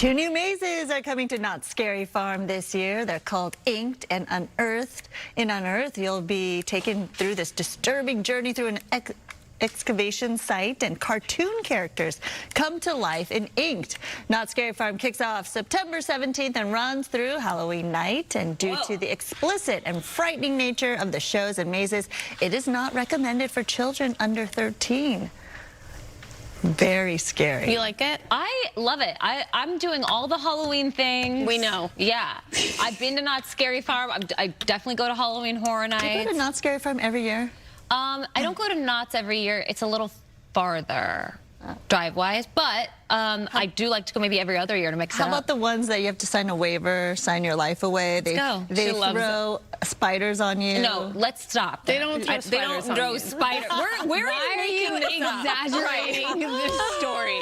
2 new mazes are coming to Knott's Scary Farm this year. They're called Inked and Unearthed. In Unearthed, you'll be taken through this disturbing journey through an excavation site, and cartoon characters come to life in Inked. Knott's Scary Farm kicks off September 17th and runs through Halloween night. And due to the explicit and frightening nature of the shows and mazes, it is not recommended for children under 13. Very scary. You like it? I love it. I'm doing all the Halloween things. We know. Yeah. I've been to Knott's Scary Farm. I definitely go to Halloween Horror Nights. Do you go to Knott's Scary Farm every year? I don't go to Knott's every year. It's a little farther drive-wise, but I do like to go maybe every other year to mix it up. How about the ones that you have to sign a waiver, sign your life away? Let's go. They throw spiders on you. No, let's stop. They don't throw spiders on you. Spiders. Where are you exaggerating this story?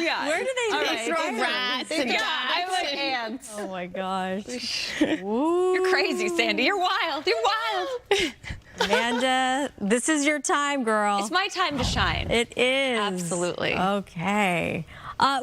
Yeah. Where do they throw rats and ants? Oh my gosh. You're crazy, Sandy. You're wild. You're wild. Amanda, this is your time, girl. It's my time to shine. It is. Absolutely. Okay.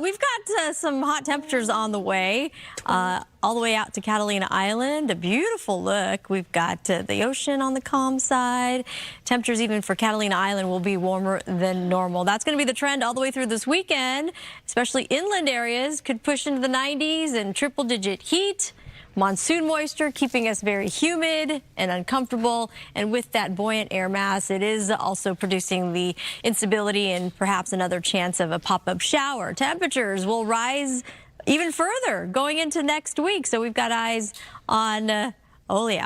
We've got some hot temperatures on the way, all the way out to Catalina Island. A beautiful look. We've got the ocean on the calm side. Temperatures even for Catalina Island will be warmer than normal. That's going to be the trend all the way through this weekend, especially inland areas could push into the 90s and triple-digit heat. Monsoon moisture keeping us very humid and uncomfortable, and with that buoyant air mass, it is also producing the instability and perhaps another chance of a pop-up shower. Temperatures will rise even further going into next week, so we've got eyes on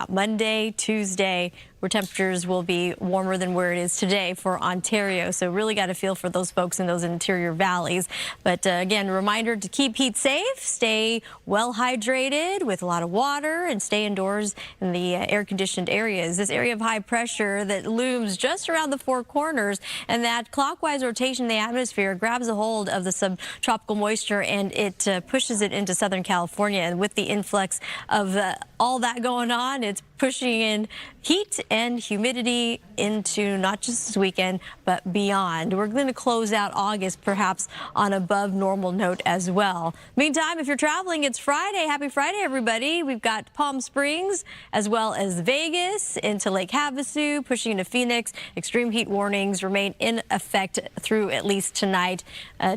Monday, Tuesday, where temperatures will be warmer than where it is today for Ontario. So really got to feel for those folks in those interior valleys. But again, a reminder to keep heat safe, stay well hydrated with a lot of water, and stay indoors in the air-conditioned areas. This area of high pressure that looms just around the Four Corners, and that clockwise rotation in the atmosphere grabs a hold of the subtropical moisture and it pushes it into Southern California. And with the influx of all that going on, it's pushing in heat and humidity into not just this weekend, but beyond. We're going to close out August perhaps on above normal note as well. Meantime, if you're traveling, it's Friday. Happy Friday, everybody. We've got Palm Springs as well as Vegas into Lake Havasu, pushing into Phoenix. Extreme heat warnings remain in effect through at least tonight.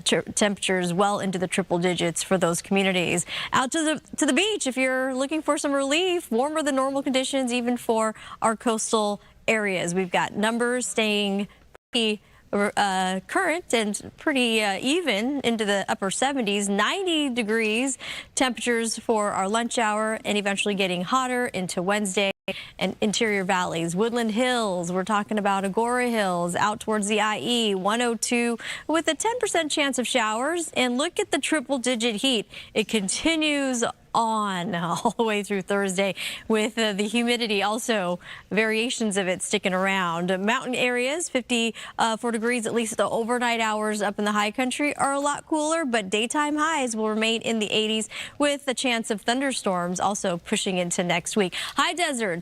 Temperatures well into the triple digits for those communities. Out to the beach, if you're looking for some relief, warmer than normal conditions even for our coastal areas. We've got numbers staying pretty current and pretty even into the upper 70s, 90 degrees temperatures for our lunch hour, and eventually getting hotter into Wednesday. And interior valleys, Woodland Hills, we're talking about Agora Hills, out towards the IE, 102 with a 10% chance of showers. And look at the triple-digit heat. It continues on all the way through Thursday with the humidity, also variations of it sticking around. Mountain areas, 54 degrees, at least the overnight hours up in the high country are a lot cooler, but daytime highs will remain in the 80s with the chance of thunderstorms also pushing into next week. High deserts,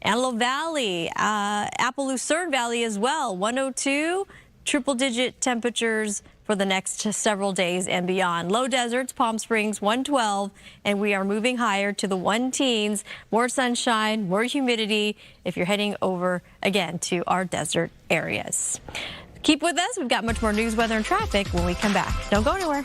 Antelope Valley, Apple Lucerne Valley as well, 102, triple-digit temperatures for the next several days and beyond. Low deserts, Palm Springs, 112, and we are moving higher to the 1-teens. More sunshine, more humidity if you're heading over, again, to our desert areas. Keep with us. We've got much more news, weather, and traffic when we come back. Don't go anywhere.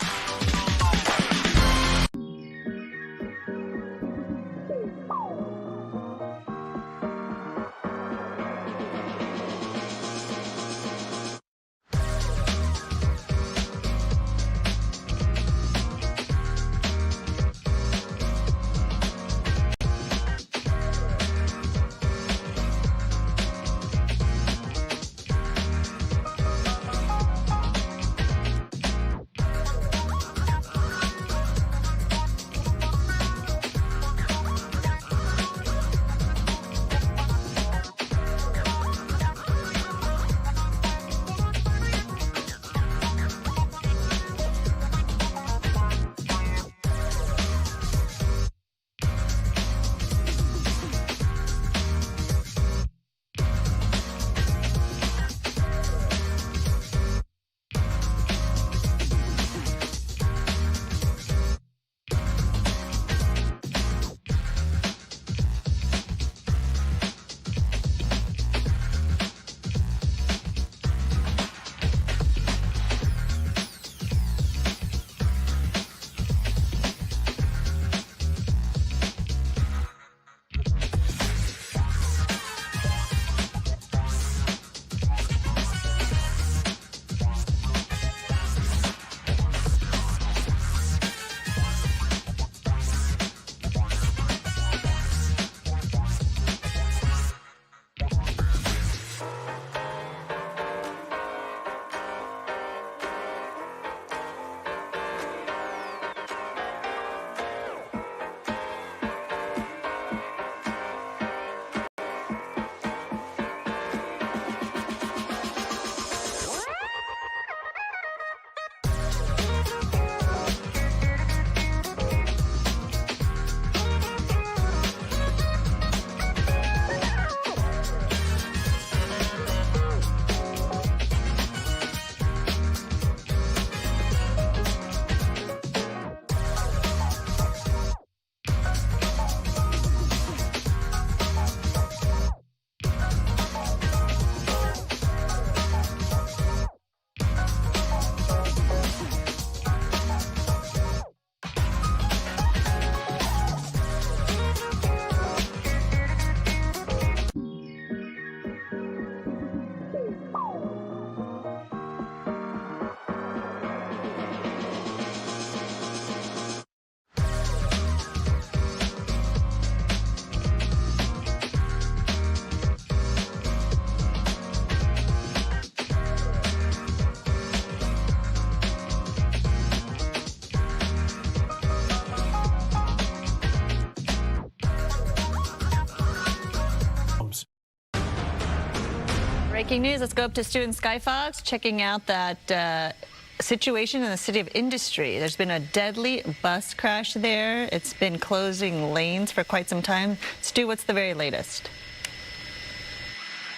breaking news. Let's go up to Stu and Sky Fox, checking out that situation in the city of Industry. There's been a deadly bus crash there. It's been closing lanes for quite some time. Stu, what's the very latest?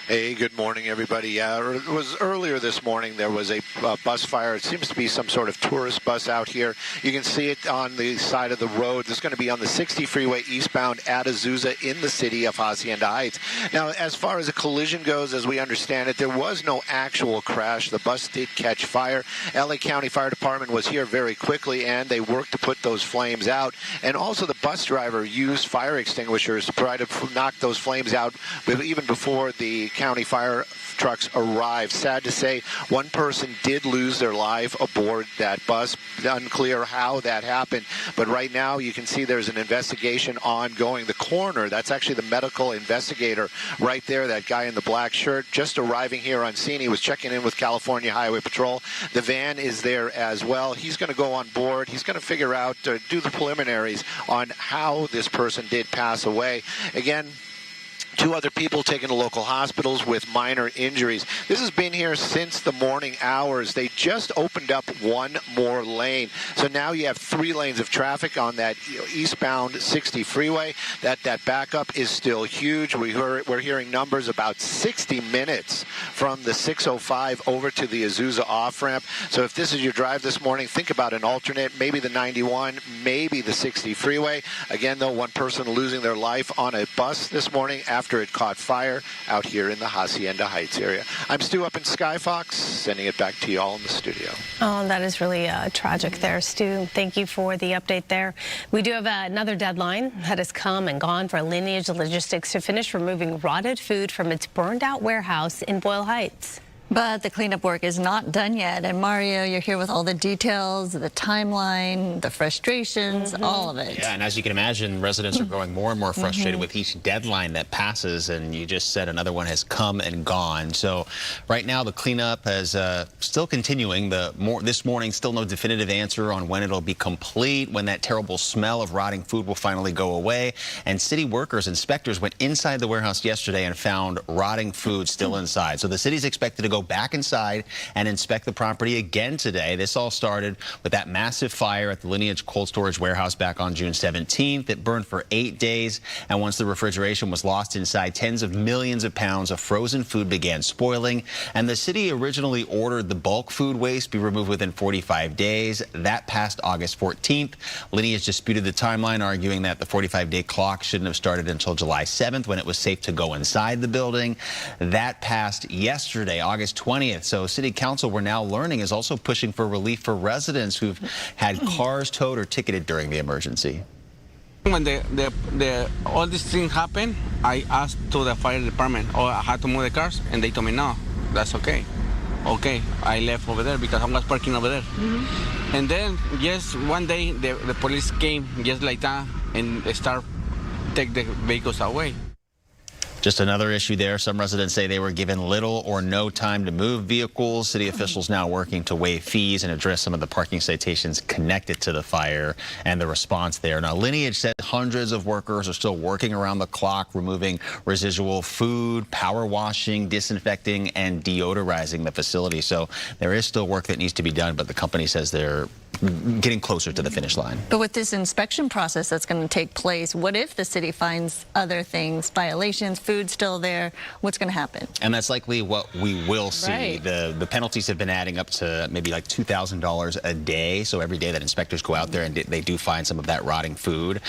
Hey, good morning, everybody. Yeah, it was earlier this morning. There was a bus fire. It seems to be some sort of tourist bus out here. You can see it on the side of the road. This is going to be on the 60 freeway eastbound at Azusa in the city of Hacienda Heights. Now, as far as a collision goes, as we understand it, there was no actual crash. The bus did catch fire. LA County Fire Department was here very quickly, and they worked to put those flames out. And also the bus driver used fire extinguishers to try to knock those flames out even before the county fire trucks arrived. Sad to say, one person did lose their life aboard that bus. Unclear how that happened, but right now you can see there's an investigation ongoing. The coroner, that's actually the medical investigator right there, that guy in the black shirt, just arriving here on scene. He was checking in with California Highway Patrol. The van is there as well. He's going to go on board. He's going to figure out, do the preliminaries on how this person did pass away. Again, 2 other people taken to local hospitals with minor injuries. This has been here since the morning hours. They just opened up 1 more lane. So now you have 3 lanes of traffic on that eastbound 60 freeway. That backup is still huge. We're hearing numbers about 60 minutes from the 605 over to the Azusa off-ramp. So if this is your drive this morning, think about an alternate, maybe the 91, maybe the 60 freeway. Again, though, 1 person losing their life on a bus this morning after it caught fire out here in the Hacienda Heights area. I'm Stu up in Sky Fox, sending it back to you all in the studio. Oh, that is really tragic there, Stu. Thank you for the update there. We do have another deadline that has come and gone for Lineage Logistics to finish removing rotted food from its burned-out warehouse in Boyle Heights. But the cleanup work is not done yet. And Mario, you're here with all the details, the timeline, the frustrations, all of it. Yeah, and as you can imagine, residents are growing more and more frustrated with each deadline that passes. And you just said another one has come and gone. So right now, the cleanup is still continuing. This morning, still no definitive answer on when it'll be complete, when that terrible smell of rotting food will finally go away. And city workers, inspectors, went inside the warehouse yesterday and found rotting food still inside. So the city's expected to go back inside and inspect the property again today. This all started with that massive fire at the Lineage cold storage warehouse back on June 17th. It burned for 8 days, and once the refrigeration was lost inside, tens of millions of pounds of frozen food began spoiling. And the city originally ordered the bulk food waste be removed within 45 days. That passed August 14th. Lineage disputed the timeline, arguing that the 45-day clock shouldn't have started until July 7th, when it was safe to go inside the building. That passed yesterday, August 20th. So City Council, we're now learning, is also pushing for relief for residents who've had cars towed or ticketed during the emergency. When all this thing happened, I asked to the fire department, I had to move the cars, and they told me, no, that's okay. Okay, I left over there because I was parking over there. And then, yes, one day the police came just like that and take the vehicles away. Just another issue there. Some residents say they were given little or no time to move vehicles. City officials now working to waive fees and address some of the parking citations connected to the fire and the response there. Now, Lineage said hundreds of workers are still working around the clock, removing residual food, power washing, disinfecting, and deodorizing the facility. So there is still work that needs to be done, but the company says they're getting closer to the finish line. But with this inspection process that's going to take place, what if the city finds other things, violations, food still there? What's going to happen? And that's likely what we will see. Right. The penalties have been adding up to maybe like $2,000 a day. So every day that inspectors go out there and they do find some of that rotting food,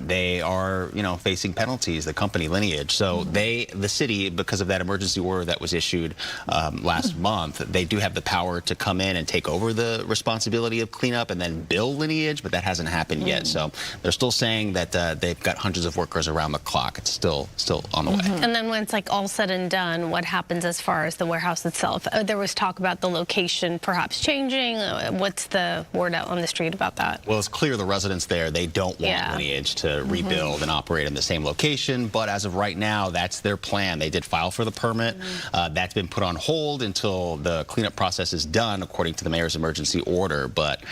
they are, facing penalties, the company Lineage. So the city, because of that emergency order that was issued last month, they do have the power to come in and take over the responsibility of cleanup and then bill Lineage, but that hasn't happened yet. So they're still saying that they've got hundreds of workers around the clock. It's still on the way. And then when it's like all said and done, what happens as far as the warehouse itself? There was talk about the location perhaps changing. What's the word out on the street about that? Well, it's clear the residents there, they don't want Lineage to rebuild and operate in the same location, but as of right now, that's their plan. They did file for the permit. That's been put on hold until the cleanup process is done, according to the mayor's emergency order. But but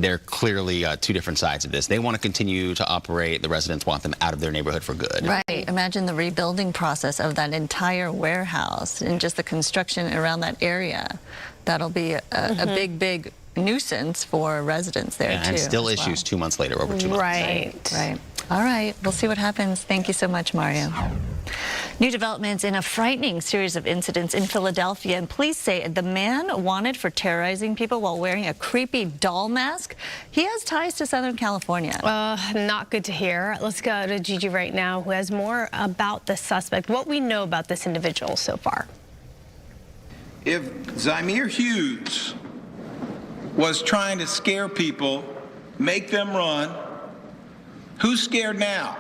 they're clearly two different sides of this. They want to continue to operate. The residents want them out of their neighborhood for good. Right. Imagine the rebuilding process of that entire warehouse and just the construction around that area. That'll be a big, big nuisance for residents there, too. And still issues 2 months later, over 2 months. Right. All right. We'll see what happens. Thank you so much, Mario. New developments in a frightening series of incidents in Philadelphia, and police say the man wanted for terrorizing people while wearing a creepy doll mask, he has ties to Southern California. Not good to hear. Let's go to Gigi right now, who has more about the suspect, what we know about this individual so far. If Zymire Hughes was trying to scare people, make them run, who's scared now?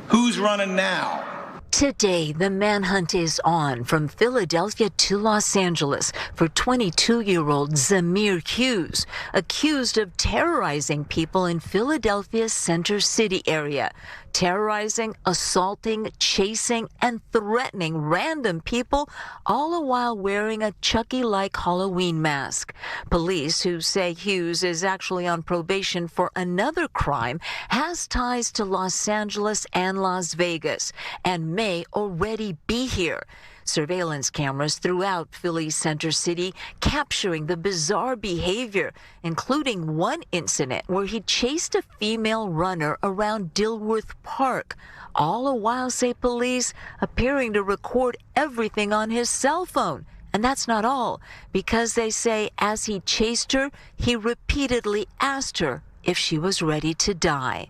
Who's running now? Today, the manhunt is on from Philadelphia to Los Angeles for 22-year-old Zymire Hughes, accused of terrorizing people in Philadelphia's Center City area. Terrorizing, assaulting, chasing, and threatening random people, all the while wearing a Chucky-like Halloween mask. Police, who say Hughes is actually on probation for another crime, has ties to Los Angeles and Las Vegas, and may already be here. Surveillance cameras throughout Philly's Center City capturing the bizarre behavior, including one incident where he chased a female runner around Dilworth Park, all the while, say police, appearing to record everything on his cell phone. And that's not all, because they say as he chased her, he repeatedly asked her if she was ready to die.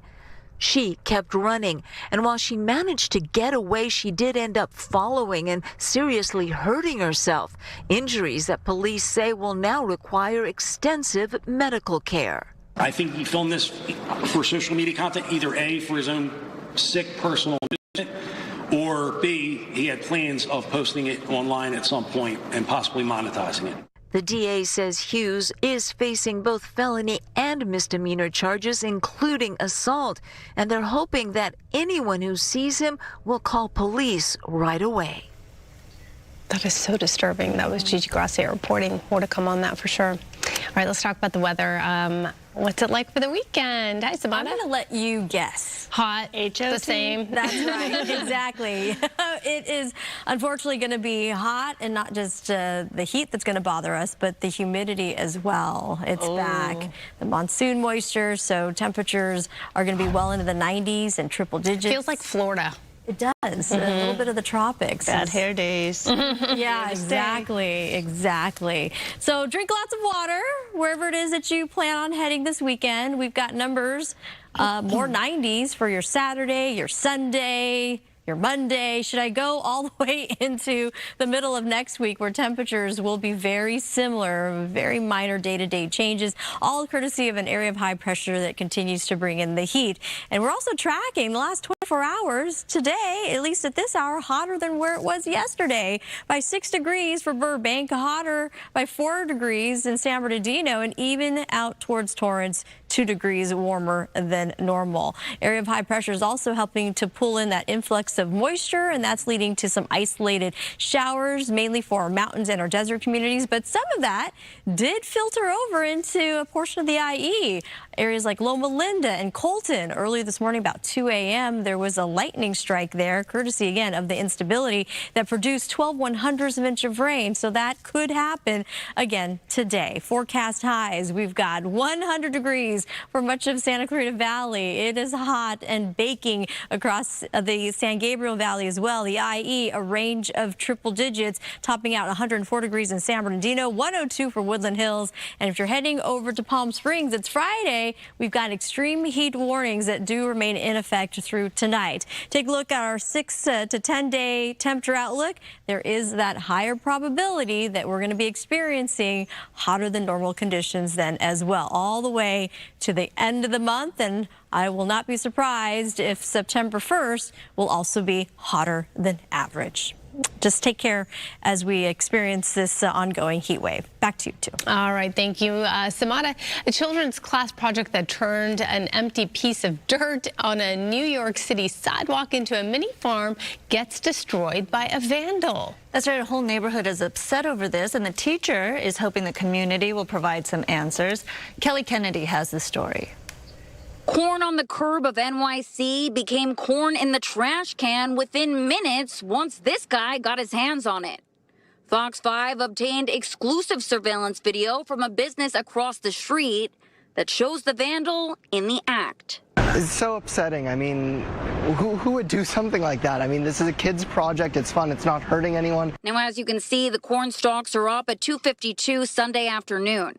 She kept running, and while she managed to get away, she did end up following and seriously hurting herself, injuries that police say will now require extensive medical care. I think he filmed this for social media content, either A, for his own sick personal amusement, or B, he had plans of posting it online at some point and possibly monetizing it. The DA says Hughes is facing both felony and misdemeanor charges, including assault, and they're hoping that anyone who sees him will call police right away. That is so disturbing. That was Gigi Gracia reporting. More to come on that for sure. All right, let's talk about the weather. What's it like for the weekend? Hi, Sabana. I'm going to let you guess. Hot. The same. That's right. Exactly. It is unfortunately going to be hot, and not just the heat that's going to bother us, but the humidity as well. It's back. The monsoon moisture, so temperatures are going to be well into the 90s and triple digits. Feels like Florida. It does. A little bit of the tropics. Bad hair days. Yeah, exactly. So drink lots of water wherever it is that you plan on heading this weekend. We've got numbers, more 90s for your Saturday, your Sunday, your Monday. Should I go all the way into the middle of next week, where temperatures will be very similar, very minor day-to-day changes, all courtesy of an area of high pressure that continues to bring in the heat. And we're also tracking the last 24 hours today, at least at this hour, hotter than where it was yesterday by 6 degrees for Burbank, hotter by 4 degrees in San Bernardino, and even out towards Torrance, 2 degrees warmer than normal. Area of high pressure is also helping to pull in that influx of moisture, and that's leading to some isolated showers, mainly for our mountains and our desert communities. But some of that did filter over into a portion of the IE. Areas like Loma Linda and Colton. Early this morning, about 2 a.m., there was a lightning strike there, courtesy again of the instability that produced 12 1/100ths of an inch of rain. So that could happen again today. Forecast highs, we've got 100 degrees for much of Santa Clarita Valley. It is hot and baking across the San Gabriel Valley as well. The IE, a range of triple digits, topping out 104 degrees in San Bernardino, 102 for Woodland Hills. And if you're heading over to Palm Springs, it's Friday. We've got extreme heat warnings that do remain in effect through tonight. Take a look at our 6 to 10 day temperature outlook. There is that higher probability that we're going to be experiencing hotter than normal conditions then as well, all the way to the end of the month. And I will not be surprised if September 1st will also be hotter than average. just take care as we experience this ongoing heat wave. Back to you, too. All right, thank you, Samada. A children's class project that turned an empty piece of dirt on a New York City sidewalk into a mini farm gets destroyed by a vandal. That's right, a whole neighborhood is upset over this, and the teacher is hoping the community will provide some answers. Kelly Kennedy has the story. Corn on the curb of NYC became corn in the trash can within minutes once this guy got his hands on it. Fox 5 obtained exclusive surveillance video from a business across the street that shows the vandal in the act. It's so upsetting. I mean, who would do something like that? I mean, this is a kid's project. It's fun. It's not hurting anyone. Now, as you can see, the corn stalks are up at 2:52 Sunday afternoon.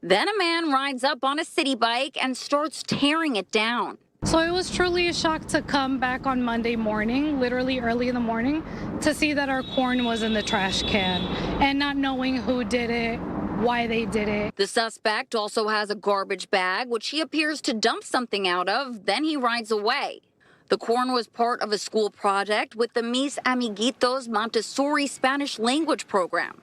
Then a man rides up on a city bike and starts tearing it down. So it was truly a shock to come back on Monday morning, literally early in the morning, to see that our corn was in the trash can and not knowing who did it, why they did it. The suspect also has a garbage bag, which he appears to dump something out of, then he rides away. The corn was part of a school project with the Mis Amiguitos Montessori Spanish language program.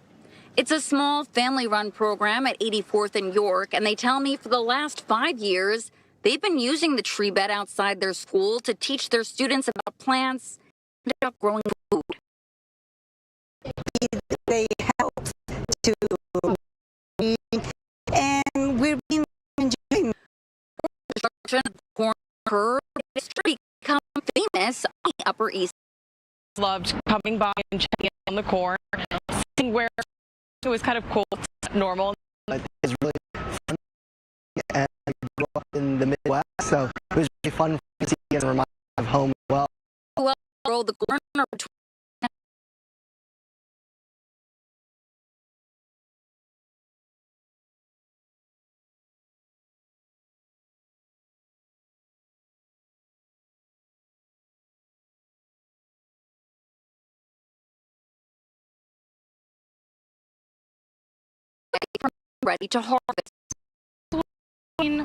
It's a small family-run program at 84th and York, and they tell me for the last 5 years, they've been using the tree bed outside their school to teach their students about plants and about growing food. They help to, and we've been enjoying construction of the corn curb district become famous on the Upper East. Loved coming by and checking on the corn, seeing where it was kind of cool, normal. It's really fun, and I grew up in the Midwest, so it was really fun to see and remind me of home as well. Well, grow the corn or ready to harvest. You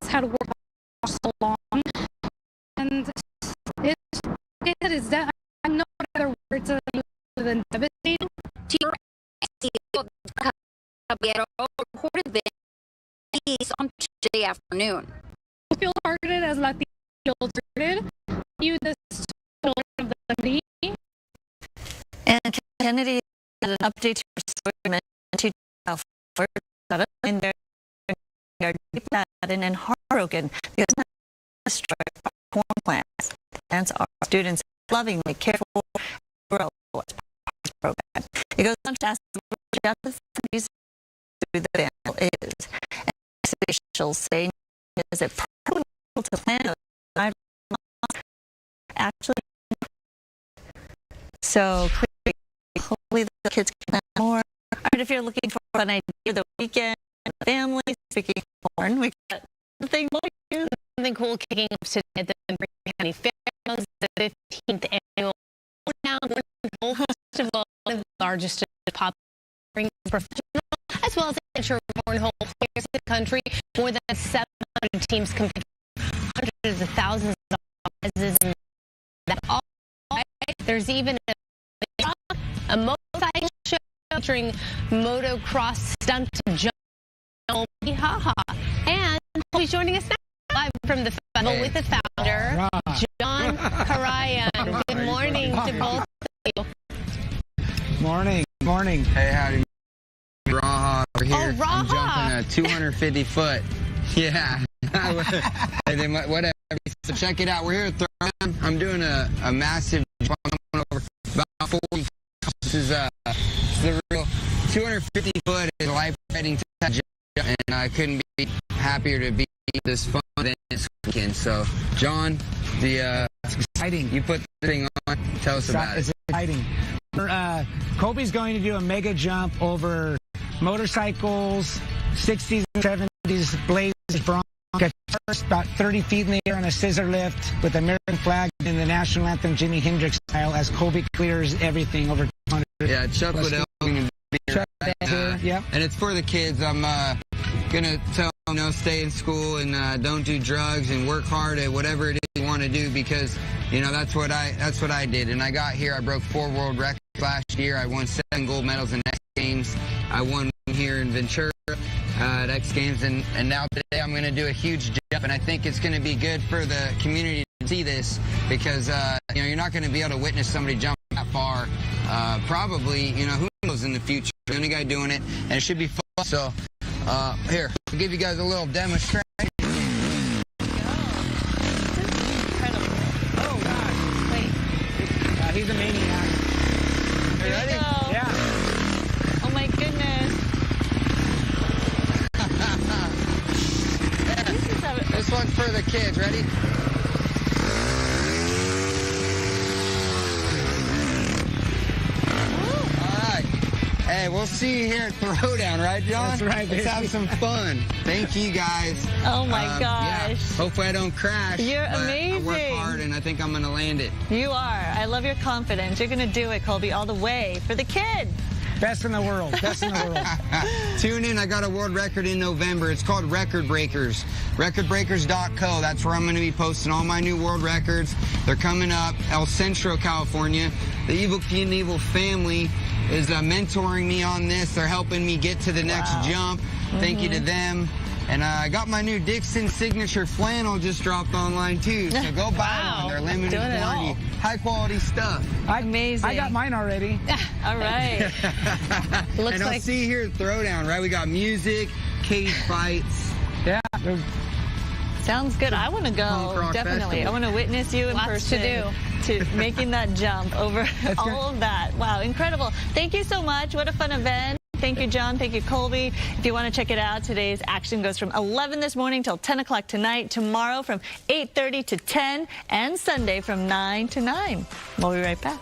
had worked so long, and it's that I know other words than devastating. Reported this on Tuesday afternoon. I feel targeted as Latino children. You the children of the city. And Kennedy had an update to her story to in their and heartbroken because destroy corn plants. The plants are students lovingly cared for program. It goes on to ask the reason who the vandal is. And officials say is it probably to plan actually. So hopefully the kids can plan more. If you're looking for an idea of the weekend, family, speaking of corn, we got something for you. Something cool kicking off today at the Montgomery County Fair, the 15th annual festival, one of the largest pop professional, as well as amateur cornhole players in the country. More than 700 teams compete, hundreds of thousands of prizes, and that all. There's even a motorcycle show featuring motocross stunt jump. And he's joining us now live from the festival with the founder, John Karayan. Good morning to both of you. Morning. Hey, howdy. Raha over here. Oh, Raha. I'm jumping a 250 foot. Yeah. Whatever. So check it out. We're here at Thurman. I'm doing a massive jump. I'm going over about 40. This is the real 250 foot is life-threatening jump. And I couldn't be happier to be this fun than this weekend. So, John, it's exciting. You put the thing on. Tell us about it. It's exciting. Kobe's going to do a mega jump over motorcycles, 60s and 70s, blazes, bronze. At first, about 30 feet in the air on a scissor lift with the American flag and the national anthem, Jimi Hendrix style, as Kobe clears everything over 200. Yeah, Chuck Liddell. Yeah. And it's for the kids. I'm gonna tell them, stay in school and don't do drugs and work hard at whatever it is you want to do, because you know, that's what I did. And I got here, I broke 4 world records last year. I won 7 gold medals in X Games. I won one here in Ventura at X Games, and now today I'm going to do a huge jump, and I think it's going to be good for the community to see this, because you know, you're not going to be able to witness somebody jump that far. Probably, you know, who knows in the future. The only guy doing it, and it should be fun. So here, I'll give you guys a little demonstration. He's a maniac. You ready? Yeah. Oh my goodness. This one's for the kids. Ready? All right. Hey, we'll see you here at Throwdown, right, John? That's right, baby. Let's have some fun. Thank you, guys. Oh my gosh. Yeah. Hopefully I don't crash. You're but amazing. I work hard, and I think I'm going to land it. You are. I love your confidence. You're going to do it, Colby, all the way for the kid. Best in the world. Best in the world. Tune in. I got a world record in November. It's called Record Breakers. Recordbreakers.co. That's where I'm going to be posting all my new world records. They're coming up. El Centro, California. The Evil Knievel family is mentoring me on this. They're helping me get to the next jump. Thank you to them. And I got my new Dixon signature flannel just dropped online too. So go buy one. They're limited quantity. High quality stuff. Amazing. I got mine already. All right. Looks and I'll like see you here at Throwdown, right? We got music, cage fights. Yeah. sounds good. I want to go, definitely. Festival. I want to witness you in person. To making that jump over all of that. Wow, incredible. Thank you so much. What a fun event. Thank you, John. Thank you, Colby. If you want to check it out, today's action goes from 11 this morning till 10 o'clock tonight, tomorrow from 8:30 to 10, and Sunday from 9 to 9. We'll be right back.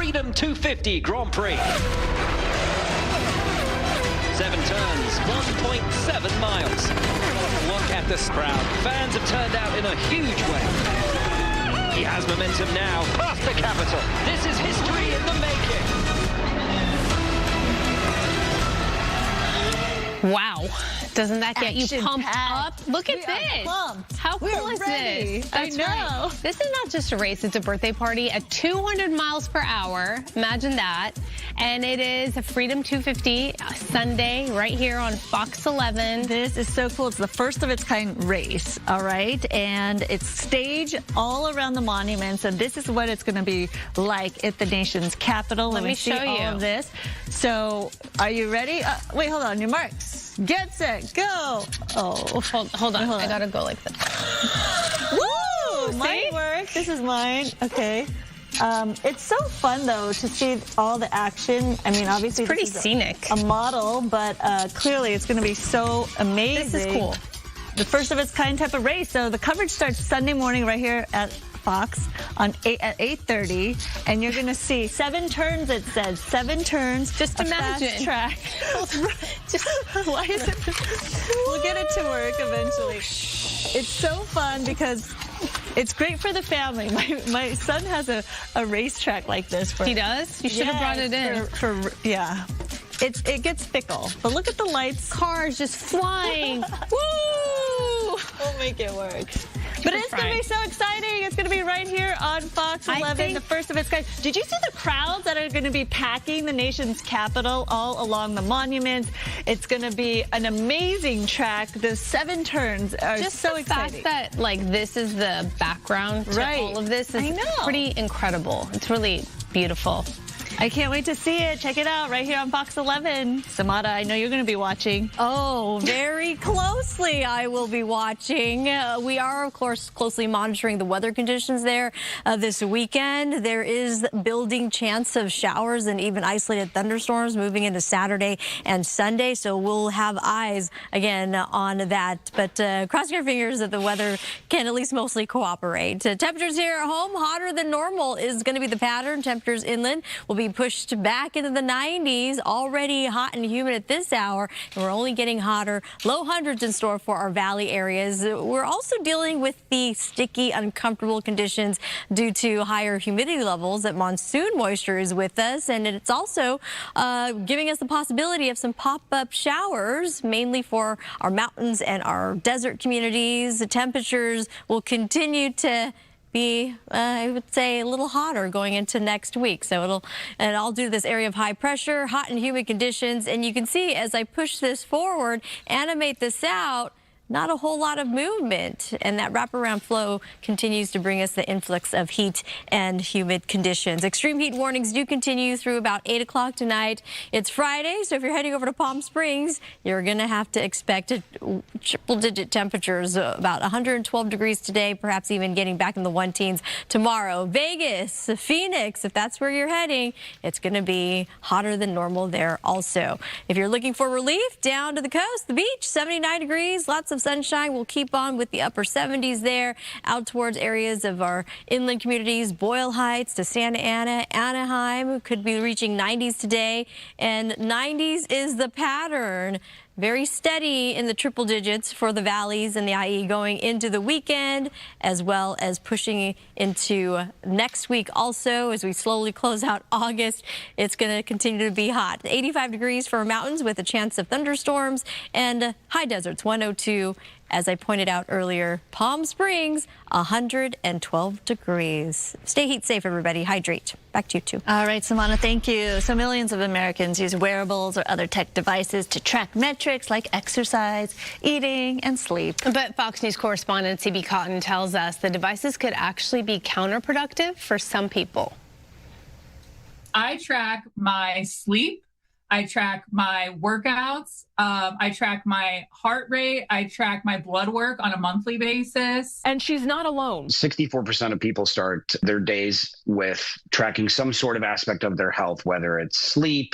Freedom 250 Grand Prix. 7 turns, 1.7 miles. Look at this crowd. Fans have turned out in a huge way. He has momentum now, past the Capitol. This is history in the making. Wow. Doesn't that get you pumped up? Look at We this. are pumped. How We cool are is ready. this? I know. Right. This is not just a race, it's a birthday party at 200 miles per hour. Imagine that. And it is a Freedom 250 Sunday right here on Fox 11. This is so cool. It's the first of its kind race, all right? And it's staged all around the monuments. And this is what it's going to be like at the nation's capital. Let me show see all you. of this. So are you ready? Wait, hold on. Your marks. Get set. Go. Oh, hold on. I got to go like this. Woo! Mine works. This is mine. Okay. It's so fun, though, to see all the action. I mean, obviously, it's pretty this is scenic. A model, but clearly it's going to 'to be so amazing. This is cool. The first of its kind type of race. So the coverage starts Sunday morning right here at Fox at 8:30, and you're going to see 7 turns. It says 7 turns. Just imagine. Fast track. Why is it? We'll get it to work eventually. It's so fun because it's great for the family. My son has a racetrack like this. He does? You should have brought it in. Yeah. It gets fickle. But look at the lights. Cars just flying. Woo! We'll make it work. But it's going to be so exciting. It's going to be right here on Fox 11, the first of its kind. Did you see the crowds that are going to be packing the nation's capital all along the monuments? It's going to be an amazing track. The 7 turns are just so the exciting. fact that, like, this is the background to all of this is pretty incredible. It's really beautiful. I can't wait to see it. Check it out right here on Fox 11. Samara, I know you're going to be watching. Oh, very closely I will be watching. We are, of course, closely monitoring the weather conditions there this weekend. There is building chance of showers and even isolated thunderstorms moving into Saturday and Sunday. So we'll have eyes again on that. But cross your fingers that the weather can at least mostly cooperate. Temperatures here at home, hotter than normal is going to be the pattern. Temperatures inland will be pushed back into the 90s, already hot and humid at this hour, and we're only getting hotter. Low hundreds in store for our valley areas. We're also dealing with the sticky, uncomfortable conditions due to higher humidity levels. That monsoon moisture is with us, and it's also giving us the possibility of some pop-up showers, mainly for our mountains and our desert communities. The temperatures will continue to be, I would say, a little hotter going into next week. So it'll do this area of high pressure, hot and humid conditions. And you can see as I push this forward, animate this out, not a whole lot of movement, and that wraparound flow continues to bring us the influx of heat and humid conditions. Extreme heat warnings do continue through about 8 o'clock tonight. It's Friday, so if you're heading over to Palm Springs, you're going to have to expect triple-digit temperatures, about 112 degrees today, perhaps even getting back in the 1-teens tomorrow. Vegas, Phoenix, if that's where you're heading, it's going to be hotter than normal there also. If you're looking for relief, down to the coast, the beach, 79 degrees, lots of sunshine. We'll keep on with the upper 70s there, out towards areas of our inland communities, Boyle Heights to Santa Ana, Anaheim could be reaching 90s today, and 90s is the pattern. Very steady in the triple digits for the valleys and the IE going into the weekend, as well as pushing into next week also as we slowly close out August. It's going to continue to be hot. 85 degrees for our mountains with a chance of thunderstorms, and high deserts 102. As I pointed out earlier, Palm Springs, 112 degrees. Stay heat safe, everybody. Hydrate. Back to you, too. All right, Samana, thank you. So millions of Americans use wearables or other tech devices to track metrics like exercise, eating, and sleep. But Fox News correspondent CB Cotton tells us the devices could actually be counterproductive for some people. I track my sleep. I track my workouts. I track my heart rate. I track my blood work on a monthly basis. And she's not alone. 64% of people start their days with tracking some sort of aspect of their health, whether it's sleep,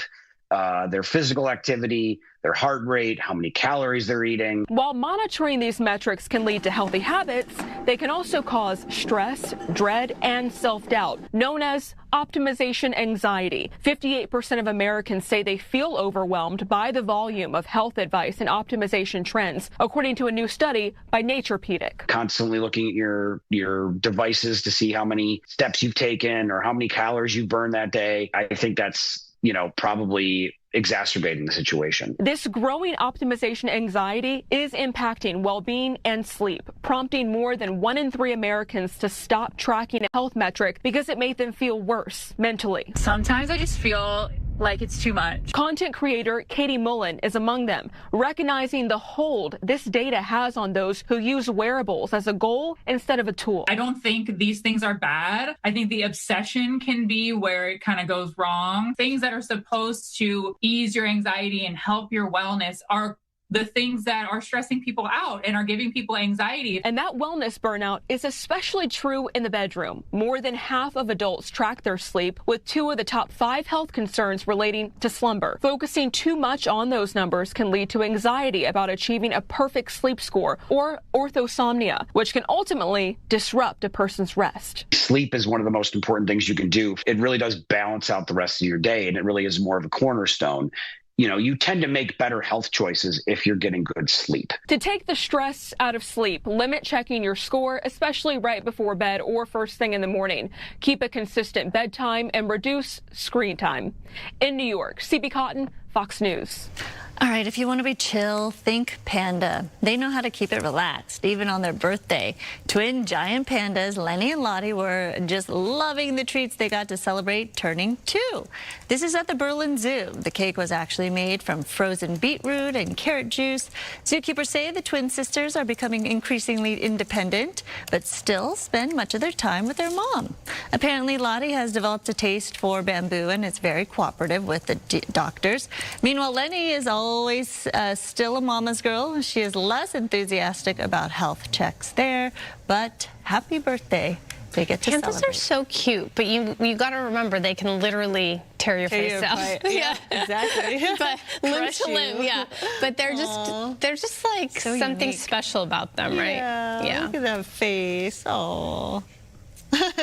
their physical activity, their heart rate, how many calories they're eating. While monitoring these metrics can lead to healthy habits, they can also cause stress, dread, and self-doubt, known as optimization anxiety. 58% of Americans say they feel overwhelmed by the volume of health advice and optimization trends, according to a new study by Naturepedic. Constantly looking at your devices to see how many steps you've taken or how many calories you burned that day. I think that's, probably exacerbating the situation. This growing optimization anxiety is impacting well-being and sleep, prompting more than 1 in 3 Americans to stop tracking a health metric because it made them feel worse mentally. Sometimes I just feel like it's too much. Content creator Katie Mullen is among them, recognizing the hold this data has on those who use wearables as a goal instead of a tool. I don't think these things are bad. I think the obsession can be where it kind of goes wrong. Things that are supposed to ease your anxiety and help your wellness are the things that are stressing people out and are giving people anxiety. And that wellness burnout is especially true in the bedroom. More than half of adults track their sleep, with 2 of the top 5 health concerns relating to slumber. Focusing too much on those numbers can lead to anxiety about achieving a perfect sleep score, or orthosomnia, which can ultimately disrupt a person's rest. Sleep is one of the most important things you can do. It really does balance out the rest of your day, and it really is more of a cornerstone. You tend to make better health choices if you're getting good sleep. To take the stress out of sleep, limit checking your score, especially right before bed or first thing in the morning. Keep a consistent bedtime and reduce screen time. In New York, CB Cotton, Fox News. All right, if you want to be chill, think panda. They know how to keep it relaxed, even on their birthday. Twin giant pandas, Lenny and Lottie, were just loving the treats they got to celebrate turning 2. This is at the Berlin Zoo. The cake was actually made from frozen beetroot and carrot juice. Zookeepers say the twin sisters are becoming increasingly independent, but still spend much of their time with their mom. Apparently, Lottie has developed a taste for bamboo and is very cooperative with the doctors. Meanwhile, Lenny is always still a mama's girl. She is less enthusiastic about health checks there, but happy birthday. They get to Pandas celebrate. are so cute, but you got to remember they can literally tear your face out. Yeah, exactly. But limb to limb, yeah. But they're just like So something unique. special about them, right? Yeah. Look at that face. Oh,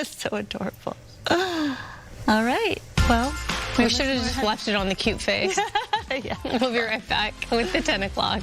so adorable. All right. Well, We should have just left it on the cute face. Yeah. We'll be right back with the 10 o'clock.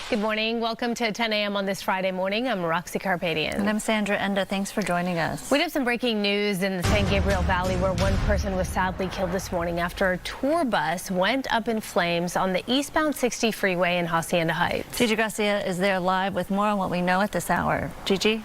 Good morning. Welcome to 10 a.m. on this Friday morning. I'm Roxy Carpadian. And I'm Sandra Enda. Thanks for joining us. We have some breaking news in the San Gabriel Valley where one person was sadly killed this morning after a tour bus went up in flames on the eastbound 60 freeway in Hacienda Heights. Gigi Garcia is there live with more on what we know at this hour. Gigi?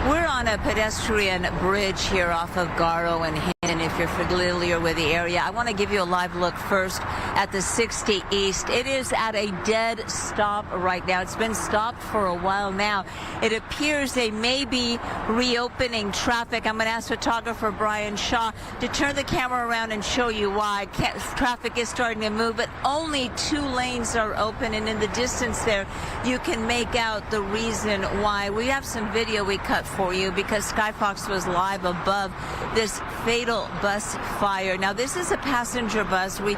We're on a pedestrian bridge here off of Garo and Hinton, if you're familiar with the area. I want to give you a live look first at the 60 East. It is at a dead stop right now. It's been stopped for a while now. It appears they may be reopening traffic. I'm going to ask photographer Brian Shaw to turn the camera around and show you why. Traffic is starting to move, but only 2 lanes are open, and in the distance there, you can make out the reason why. We have some video we cut for you because Skyfox was live above this fatal bus fire. Now, this is a passenger bus. We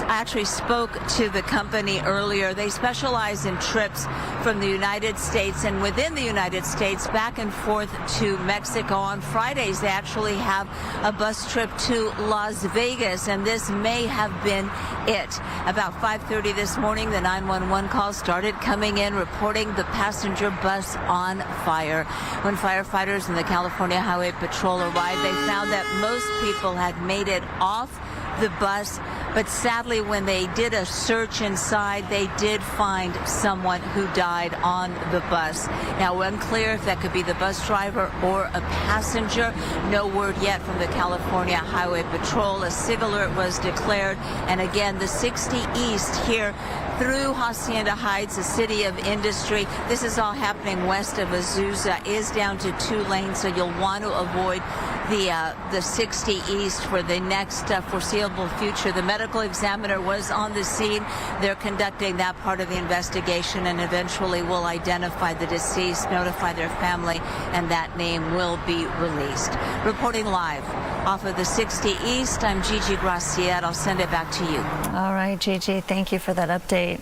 actually spoke to the company earlier. They specialize in trips from the United States and within the United States back and forth to Mexico. On Fridays, they actually have a bus trip to Las Vegas, and this may have been it. About 5:30 this morning, the 911 call started coming in, reporting the passenger bus on fire. When firefighters and the California Highway Patrol arrived, they found that most people had made it off the bus, but sadly when they did a search inside, they did find someone who died on the bus. Now, unclear if that could be the bus driver or a passenger. No word yet from the California Highway Patrol. A SIG alert was declared, and again, the 60 East here through Hacienda Heights, a city of industry. This is all happening west of Azusa, is down to 2 lanes, so you'll want to avoid the 60 East for the next foreseeable future. The medical examiner was on the scene. They're conducting that part of the investigation and eventually will identify the deceased, notify their family, and that name will be released. Reporting live off of the 60 East, I'm Gigi Graciet. I'll send it back to you. All right, Gigi, thank you for that update.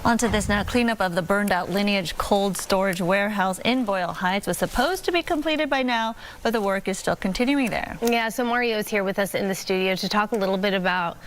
On to this now. Cleanup of the burned out Lineage cold storage warehouse in Boyle Heights was supposed to be completed by now, but the work is still continuing there. Yeah, so Mario is here with us in the studio to talk a little bit about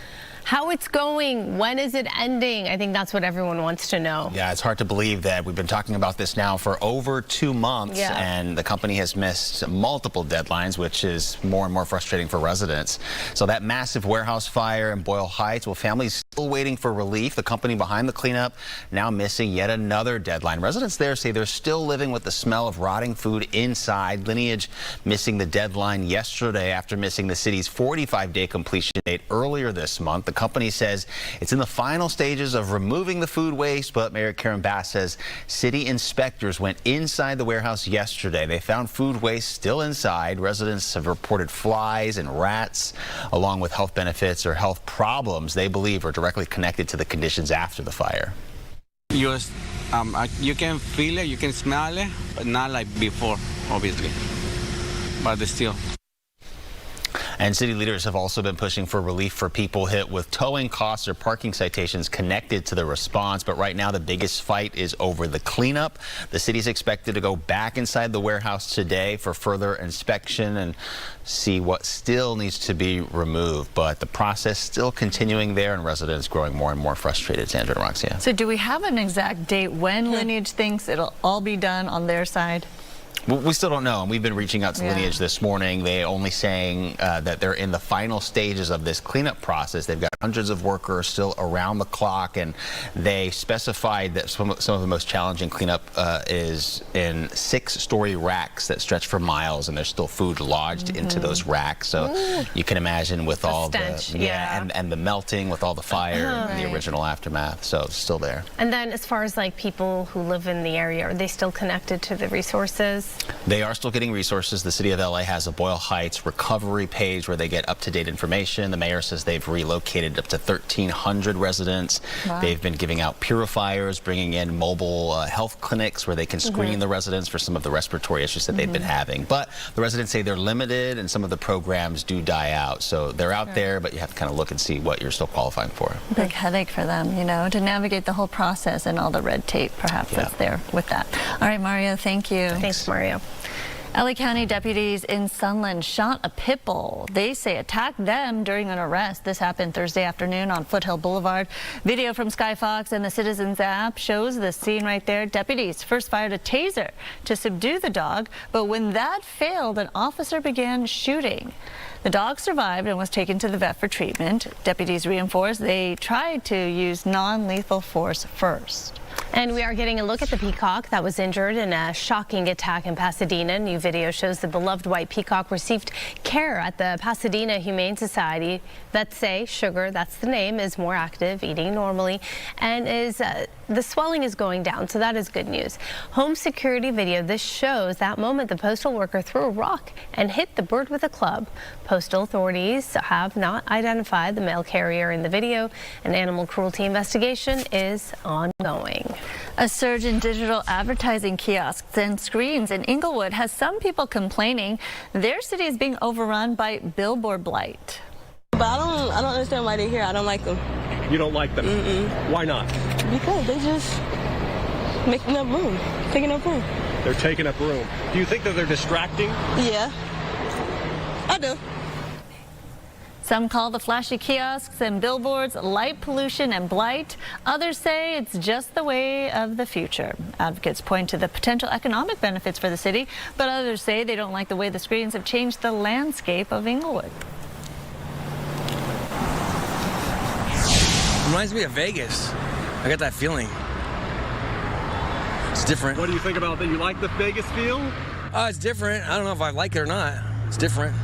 how it's going. When is it ending? I think that's what everyone wants to know. Yeah, it's hard to believe that we've been talking about this now for over 2 months, and the company has missed multiple deadlines, which is more and more frustrating for residents. So that massive warehouse fire in Boyle Heights, well, families still waiting for relief. The company behind the cleanup now missing yet another deadline. Residents there say they're still living with the smell of rotting food inside. Lineage missing the deadline yesterday after missing the city's 45-day completion date earlier this month. The company says it's in the final stages of removing the food waste, but Mayor Karen Bass says city inspectors went inside the warehouse yesterday. They found food waste still inside. Residents have reported flies and rats, along with health benefits or health problems they believe are directly connected to the conditions after the fire. You can feel it, you can smell it, but not like before, obviously. But still. And city leaders have also been pushing for relief for people hit with towing costs or parking citations connected to the response. But right now, the biggest fight is over the cleanup. The city's expected to go back inside the warehouse today for further inspection and see what still needs to be removed. But the process still continuing there, and residents growing more and more frustrated. Sandra and Roxia. So do we have an exact date when Lineage thinks it'll all be done on their side? We still don't know, and we've been reaching out to Lineage this morning. They only saying that they're in the final stages of this cleanup process. They've got hundreds of workers still around the clock, and they specified that some of the most challenging cleanup is in 6-story racks that stretch for miles, and there's still food lodged into those racks. So you can imagine with all stench, the and the melting with all the fire and the original aftermath. So it's still there. And then as far as like people who live in the area, are they still connected to the resources? They are still getting resources. The city of LA has a Boyle Heights recovery page where they get up-to-date information. The mayor says they've relocated up to 1,300 residents. Wow. They've been giving out purifiers, bringing in mobile health clinics where they can screen the residents for some of the respiratory issues that they've been having. But the residents say they're limited, and some of the programs do die out. So they're out there, but you have to kind of look and see what you're still qualifying for. Big headache for them, you know, to navigate the whole process and all the red tape perhaps that's there with that. All right, Mario, thank you. Thanks, Mario. LA County deputies in Sunland shot a pit bull. They say attacked them during an arrest. This happened Thursday afternoon on Foothill Boulevard. Video from Sky Fox and the Citizens app shows the scene right there. Deputies first fired a taser to subdue the dog, but when that failed, an officer began shooting. The dog survived and was taken to the vet for treatment. Deputies reinforced they tried to use non-lethal force first. And we are getting a look at the peacock that was injured in a shocking attack in Pasadena. New video shows the beloved white peacock received care at the Pasadena Humane Society. Vets say Sugar, that's the name, is more active, eating normally, and the swelling is going down, so that is good news. Home security video, this shows that moment the postal worker threw a rock and hit the bird with a club. Postal authorities have not identified the mail carrier in the video. An animal cruelty investigation is ongoing. A surge in digital advertising kiosks and screens in Inglewood has some people complaining their city is being overrun by billboard blight. But I don't understand why they're here. I don't like them. You don't like them? Why not? Because they just making up room, taking up room. They're taking up room. Do you think that they're distracting? Yeah, I do. Some call the flashy kiosks and billboards light pollution and blight. Others say it's just the way of the future. Advocates point to the potential economic benefits for the city, but others say they don't like the way the screens have changed the landscape of Inglewood. Reminds me of Vegas. I got that feeling. It's different. What do you think about that? You like the Vegas feel? It's different. I don't know if I like it or not. It's different.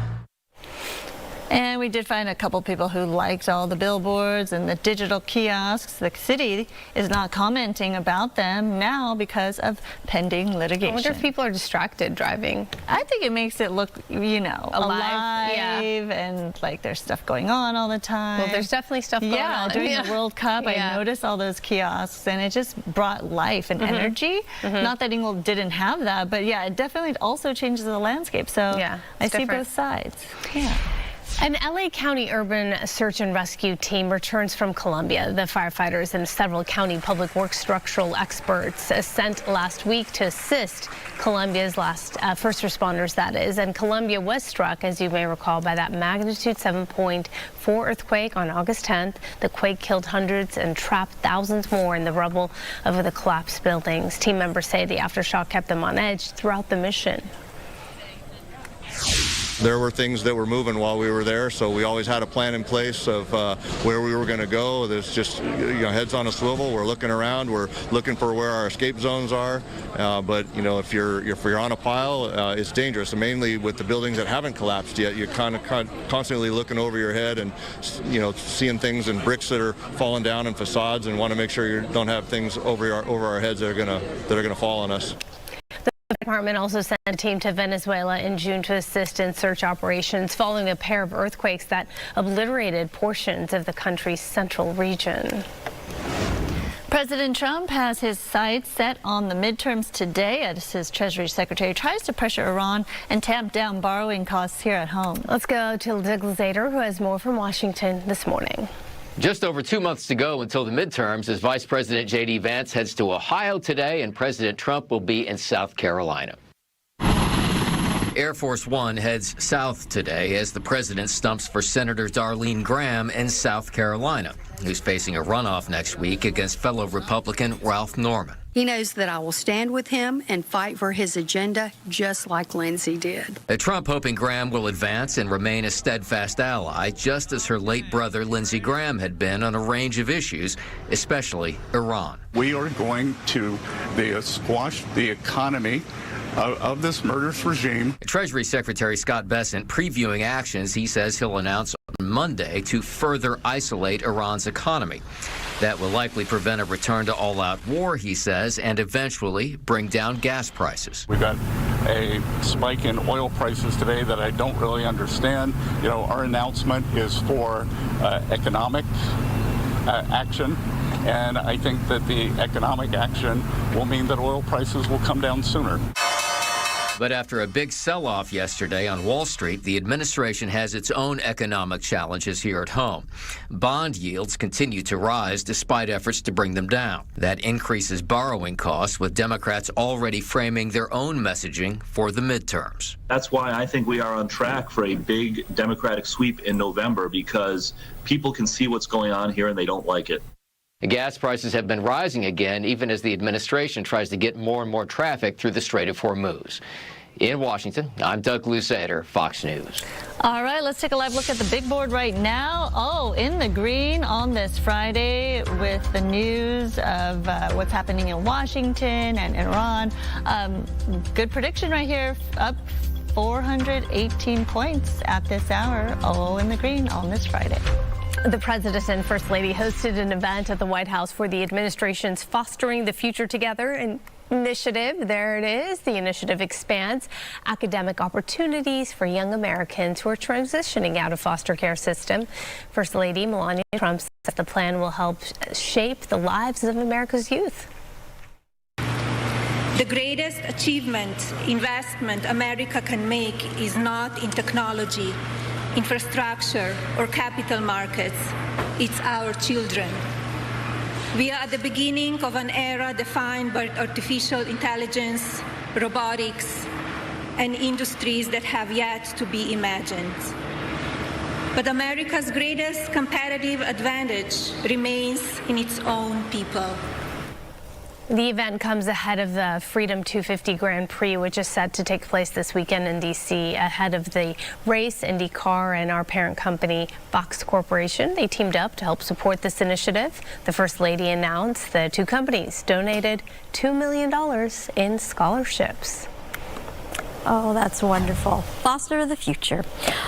And we did find a couple people who liked all the billboards and the digital kiosks. The city is not commenting about them now because of pending litigation. I wonder if people are distracted driving. I think it makes it look, you know, alive yeah. and like there's stuff going on all the time. Well, there's definitely stuff going on. Yeah, during the World Cup, I noticed all those kiosks and it just brought life and energy. Not that Inglewood didn't have that, but yeah, it definitely also changes the landscape. So yeah, I see both sides. Yeah. An LA County urban search and rescue team returns from Columbia. The firefighters and several county public works structural experts sent last week to assist Columbia's first responders, that is. And Columbia was struck, as you may recall, by that magnitude 7.4 earthquake on August 10th. The quake killed hundreds and trapped thousands more in the rubble of the collapsed buildings. Team members say the aftershock kept them on edge throughout the mission. There were things that were moving while we were there, so we always had a plan in place of where we were going to go. There's just, heads on a swivel. We're looking around. We're looking for where our escape zones are. But if you're on a pile, it's dangerous. And mainly with the buildings that haven't collapsed yet, you're kind of constantly looking over your head and seeing things and bricks that are falling down and facades, and want to make sure you don't have things over our heads that are gonna fall on us. The department also sent a team to Venezuela in June to assist in search operations following a pair of earthquakes that obliterated portions of the country's central region. President Trump has his sights set on the midterms today as his Treasury Secretary tries to pressure Iran and tamp down borrowing costs here at home. Let's go to Douglas Zader, who has more from Washington this morning. Just over 2 months to go until the midterms as Vice President J.D. Vance heads to Ohio today, and President Trump will be in South Carolina. Air Force One heads south today as the president stumps for Senator Darlene Graham in South Carolina, who's facing a runoff next week against fellow Republican Ralph Norman. He knows that I will stand with him and fight for his agenda just like Lindsey did. Trump hoping Graham will advance and remain a steadfast ally, just as her late brother Lindsey Graham had been on a range of issues, especially Iran. We are going to squash the economy of this murderous regime. Treasury Secretary Scott Bessent previewing actions he says he'll announce on Monday to further isolate Iran's economy. That will likely prevent a return to all-out war, he says, and eventually bring down gas prices. We've got a spike in oil prices today that I don't really understand. Our announcement is for economic action, and I think that the economic action will mean that oil prices will come down sooner. But after a big sell-off yesterday on Wall Street, the administration has its own economic challenges here at home. Bond yields continue to rise despite efforts to bring them down. That increases borrowing costs, with Democrats already framing their own messaging for the midterms. That's why I think we are on track for a big Democratic sweep in November, because people can see what's going on here and they don't like it. Gas prices have been rising again, even as the administration tries to get more and more traffic through the Strait of Hormuz. In Washington, I'm Doug Lusader, Fox News. All right, let's take a live look at the big board right now. Oh, in the green on this Friday with the news of what's happening in Washington and Iran. Good prediction right here, up 418 points at this hour. Oh, in the green on this Friday. The President and First Lady hosted an event at the White House for the administration's Fostering the Future Together initiative. There it is. The initiative expands academic opportunities for young Americans who are transitioning out of foster care system. First Lady Melania Trump says the plan will help shape the lives of America's youth. The greatest investment America can make is not in technology, infrastructure, or capital markets. It's our children. We are at the beginning of an era defined by artificial intelligence, robotics, and industries that have yet to be imagined. But America's greatest competitive advantage remains in its own people. The event comes ahead of the Freedom 250 Grand Prix, which is set to take place this weekend in D.C. Ahead of the race, IndyCar and our parent company, Fox Corporation, they teamed up to help support this initiative. The First Lady announced the two companies donated $2 million in scholarships. Oh, that's wonderful. Foster the future.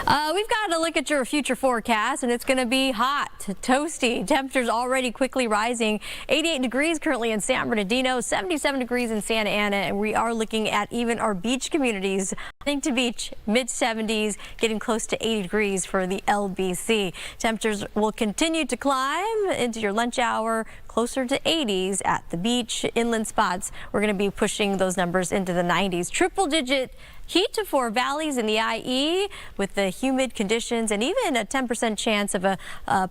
We've got to look at your future forecast, and it's going to be hot, toasty. Temperatures already quickly rising. 88 degrees currently in San Bernardino, 77 degrees in Santa Ana, and we are looking at even our beach communities. Huntington Beach, mid-70s, getting close to 80 degrees for the LBC. Temperatures will continue to climb into your lunch hour, closer to 80s at the beach. Inland spots, we're going to be pushing those numbers into the 90s. Triple-digit heat for valleys in the IE with the humid conditions, and even a 10% chance of a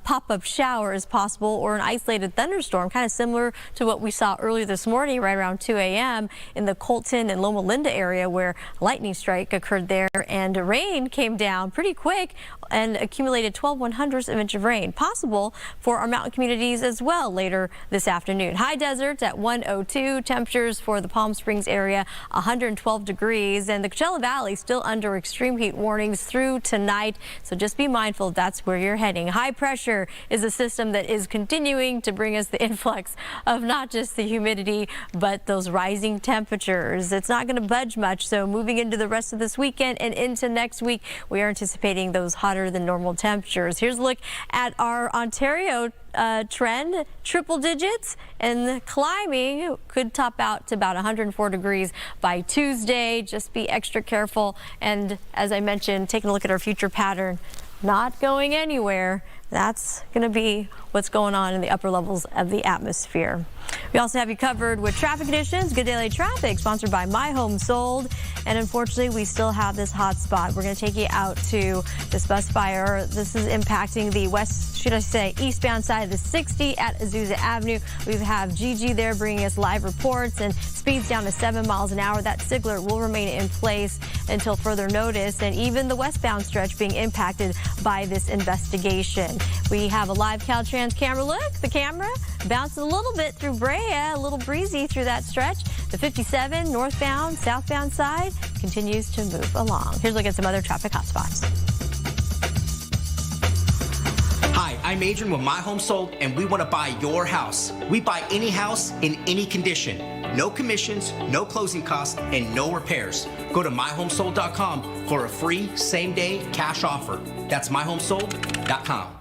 pop-up shower is possible, or an isolated thunderstorm, kind of similar to what we saw earlier this morning right around 2 a.m. in the Colton and Loma Linda area, where a lightning strike occurred there, and rain came down pretty quick and accumulated 12/100ths of an inch of rain, possible for our mountain communities as well later this afternoon. High deserts at 102, temperatures for the Palm Springs area 112 degrees, and the Coachella Valley still under extreme heat warnings through tonight, so just be mindful that's where you're heading. High pressure is a system that is continuing to bring us the influx of not just the humidity but those rising temperatures. It's not going to budge much, so moving into the rest of this weekend and into next week, we are anticipating those hotter than normal temperatures. Here's a look at our Ontario trend, triple digits, and climbing could top out to about 104 degrees by Tuesday. Just be extra careful, and as I mentioned, taking a look at our future pattern, not going anywhere. That's going to be what's going on in the upper levels of the atmosphere. We also have you covered with traffic conditions. Good Daily Traffic, sponsored by My Home Sold. And unfortunately, we still have this hot spot. We're going to take you out to this bus fire. This is impacting the eastbound side of the 60 at Azusa Avenue. We have Gigi there bringing us live reports, and speeds down to 7 miles an hour. That signaler will remain in place until further notice, and even the westbound stretch being impacted by this investigation. We have a live Caltrans camera look. The camera bounces a little bit through Brea, a little breezy through that stretch. The 57 northbound, southbound side continues to move along. Here's a look at some other traffic hotspots. Hi, I'm Adrian with My Home Sold, and we want to buy your house. We buy any house in any condition. No commissions, no closing costs, and no repairs. Go to myhomesold.com for a free same-day cash offer. That's myhomesold.com.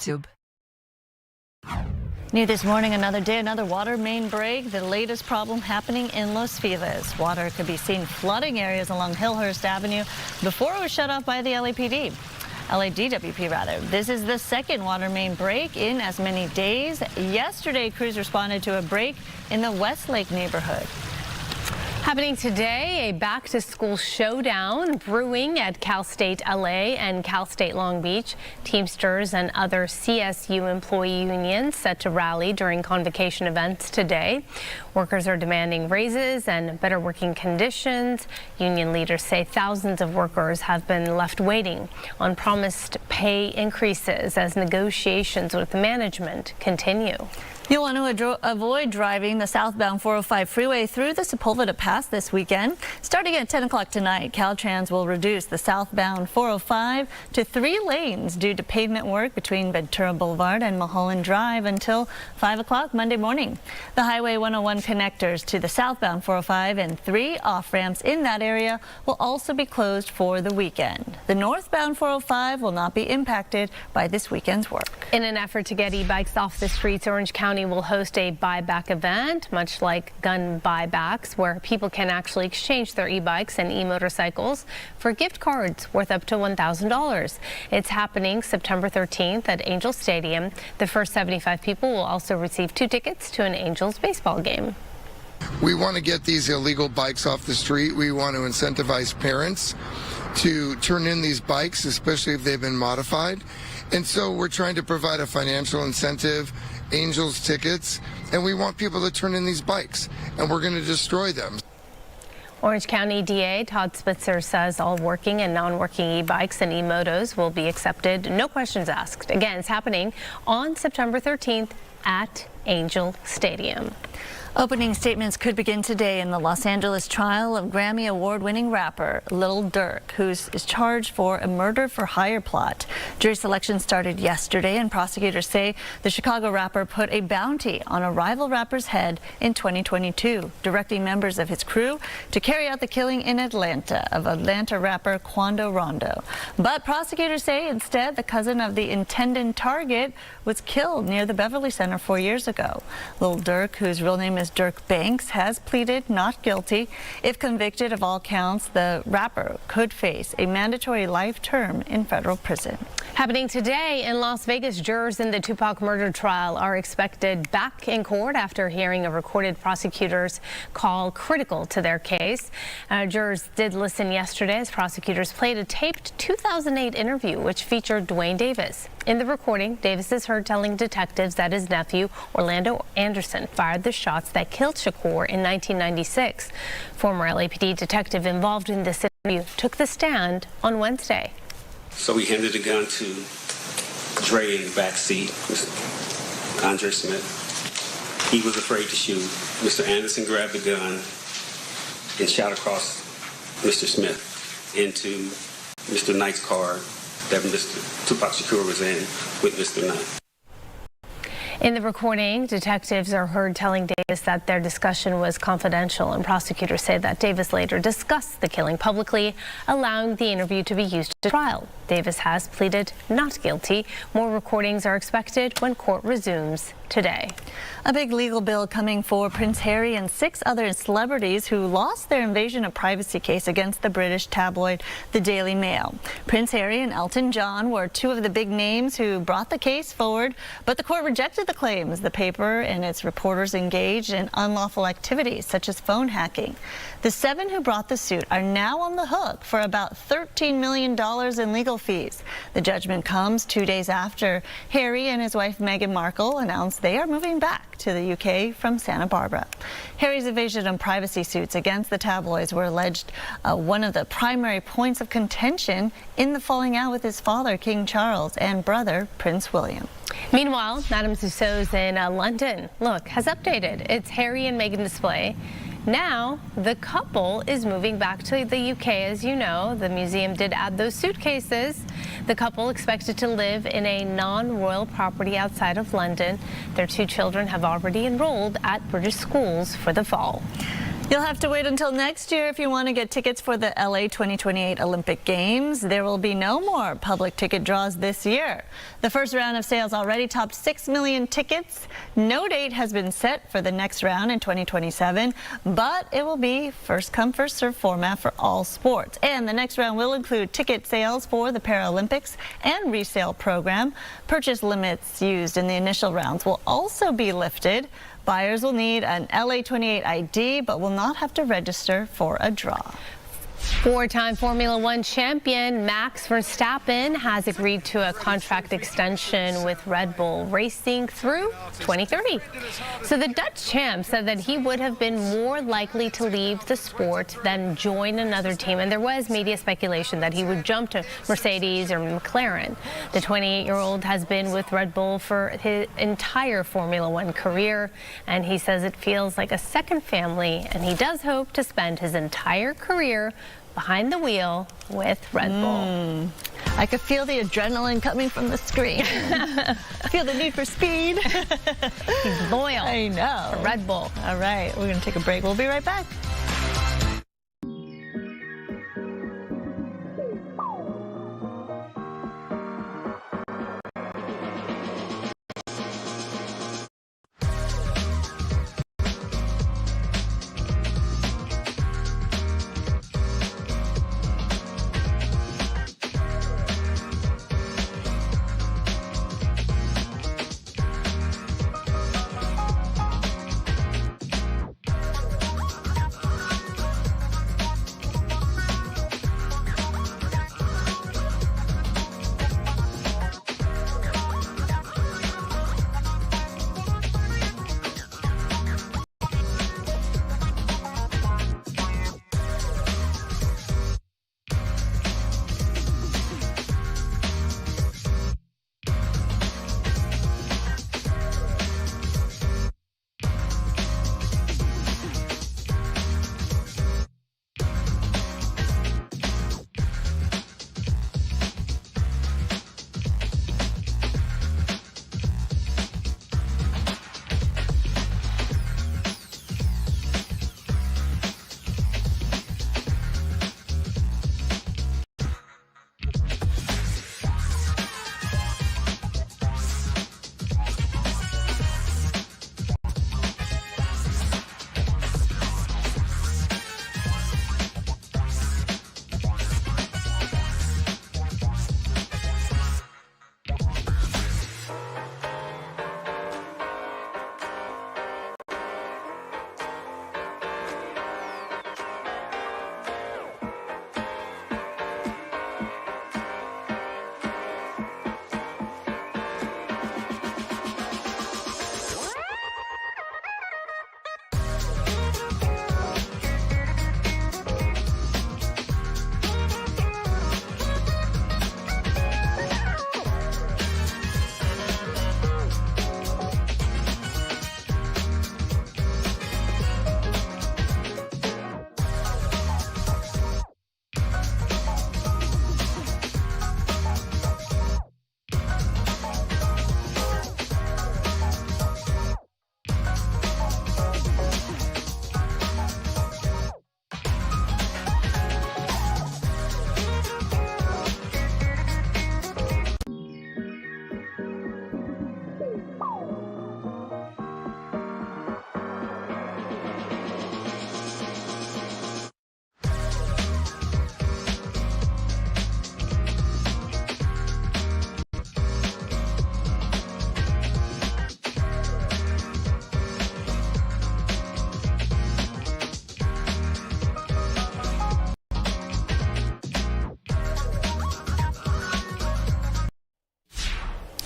YouTube. New this morning, another day, another water main break. The latest problem happening in Los Feliz. Water could be seen flooding areas along Hillhurst Avenue before it was shut off by the LADWP rather. This is the second water main break in as many days. Yesterday, crews responded to a break in the Westlake neighborhood. Happening today, a back-to-school showdown brewing at Cal State LA and Cal State Long Beach. Teamsters and other CSU employee unions set to rally during convocation events today. Workers are demanding raises and better working conditions. Union leaders say thousands of workers have been left waiting on promised pay increases as negotiations with management continue. You'll want to avoid driving the southbound 405 freeway through the Sepulveda Pass this weekend. Starting at 10 o'clock tonight, Caltrans will reduce the southbound 405 to 3 lanes due to pavement work between Ventura Boulevard and Mulholland Drive until 5 o'clock Monday morning. The Highway 101 connectors to the southbound 405 and 3 off-ramps in that area will also be closed for the weekend. The northbound 405 will not be impacted by this weekend's work. In an effort to get e-bikes off the streets, Orange County will host a buyback event, much like gun buybacks, where people can actually exchange their e-bikes and e-motorcycles for gift cards worth up to $1,000. It's happening September 13th at Angels Stadium. The first 75 people will also receive 2 tickets to an Angels baseball game. We want to get these illegal bikes off the street. We want to incentivize parents to turn in these bikes, especially if they've been modified. And so we're trying to provide a financial incentive, Angels tickets, and we want people to turn in these bikes, and we're going to destroy them. Orange County DA Todd Spitzer says all working and non-working e-bikes and e-motos will be accepted, no questions asked. Again, it's happening on September 13th at Angel Stadium. Opening statements could begin today in the Los Angeles trial of Grammy Award-winning rapper Lil Durk, who is charged for a murder-for-hire plot. Jury selection started yesterday, and prosecutors say the Chicago rapper put a bounty on a rival rapper's head in 2022, directing members of his crew to carry out the killing in Atlanta of Atlanta rapper Quando Rondo. But prosecutors say instead the cousin of the intended target was killed near the Beverly Center 4 years ago. Lil Durk, whose real name is Dirk Banks, has pleaded not guilty. If convicted of all counts, the rapper could face a mandatory life term in federal prison. Happening today in Las Vegas, jurors in the Tupac murder trial are expected back in court after hearing a recorded prosecutor's call critical to their case. Jurors did listen yesterday as prosecutors played a taped 2008 interview which featured Dwayne Davis. In the recording, Davis is heard telling detectives that his nephew, Orlando Anderson, fired the shots that killed Shakur in 1996. Former LAPD detective involved in this interview took the stand on Wednesday. So we handed the gun to Dre in the back seat, Andre Smith. He was afraid to shoot. Mr. Anderson grabbed the gun and shot across Mr. Smith into Mr. Knight's car that Mr. Tupac Shakur was in with Mr. Knight. In the recording, detectives are heard telling Davis that their discussion was confidential, and prosecutors say that Davis later discussed the killing publicly, allowing the interview to be used at trial. Davis has pleaded not guilty. More recordings are expected when court resumes today. A big legal bill coming for Prince Harry and 6 other celebrities who lost their invasion of privacy case against the British tabloid The Daily Mail. Prince Harry and Elton John were 2 of the big names who brought the case forward, but the court rejected the claims. The paper and its reporters engaged in unlawful activities such as phone hacking. The 7 who brought the suit are now on the hook for about $13 million in legal fees. The judgment comes 2 days after Harry and his wife Meghan Markle announced they are moving back to the UK from Santa Barbara. Harry's invasion of privacy suits against the tabloids were alleged one of the primary points of contention in the falling out with his father, King Charles, and brother, Prince William. Meanwhile, Madame Tussauds in London, look, has updated its Harry and Meghan display. Now, the couple is moving back to the UK, as you know. The museum did add those suitcases. The couple expected to live in a non-royal property outside of London. Their 2 children have already enrolled at British schools for the fall. You'll have to wait until next year if you want to get tickets for the LA 2028 Olympic Games. There will be no more public ticket draws this year. The first round of sales already topped 6 million tickets. No date has been set for the next round in 2027, but it will be first come, first serve format for all sports. And the next round will include ticket sales for the Paralympics and resale program. Purchase limits used in the initial rounds will also be lifted. Buyers will need an LA 28 ID, but will not have to register for a draw. Four-time Formula One champion Max Verstappen has agreed to a contract extension with Red Bull Racing through 2030. So the Dutch champ said that he would have been more likely to leave the sport than join another team. And there was media speculation that he would jump to Mercedes or McLaren. The 28-year-old has been with Red Bull for his entire Formula One career, and he says it feels like a second family, and he does hope to spend his entire career behind the wheel with Red Bull. I could feel the adrenaline coming from the screen. Feel the need for speed. He's loyal. I know. For Red Bull. All right, we're going to take a break. We'll be right back.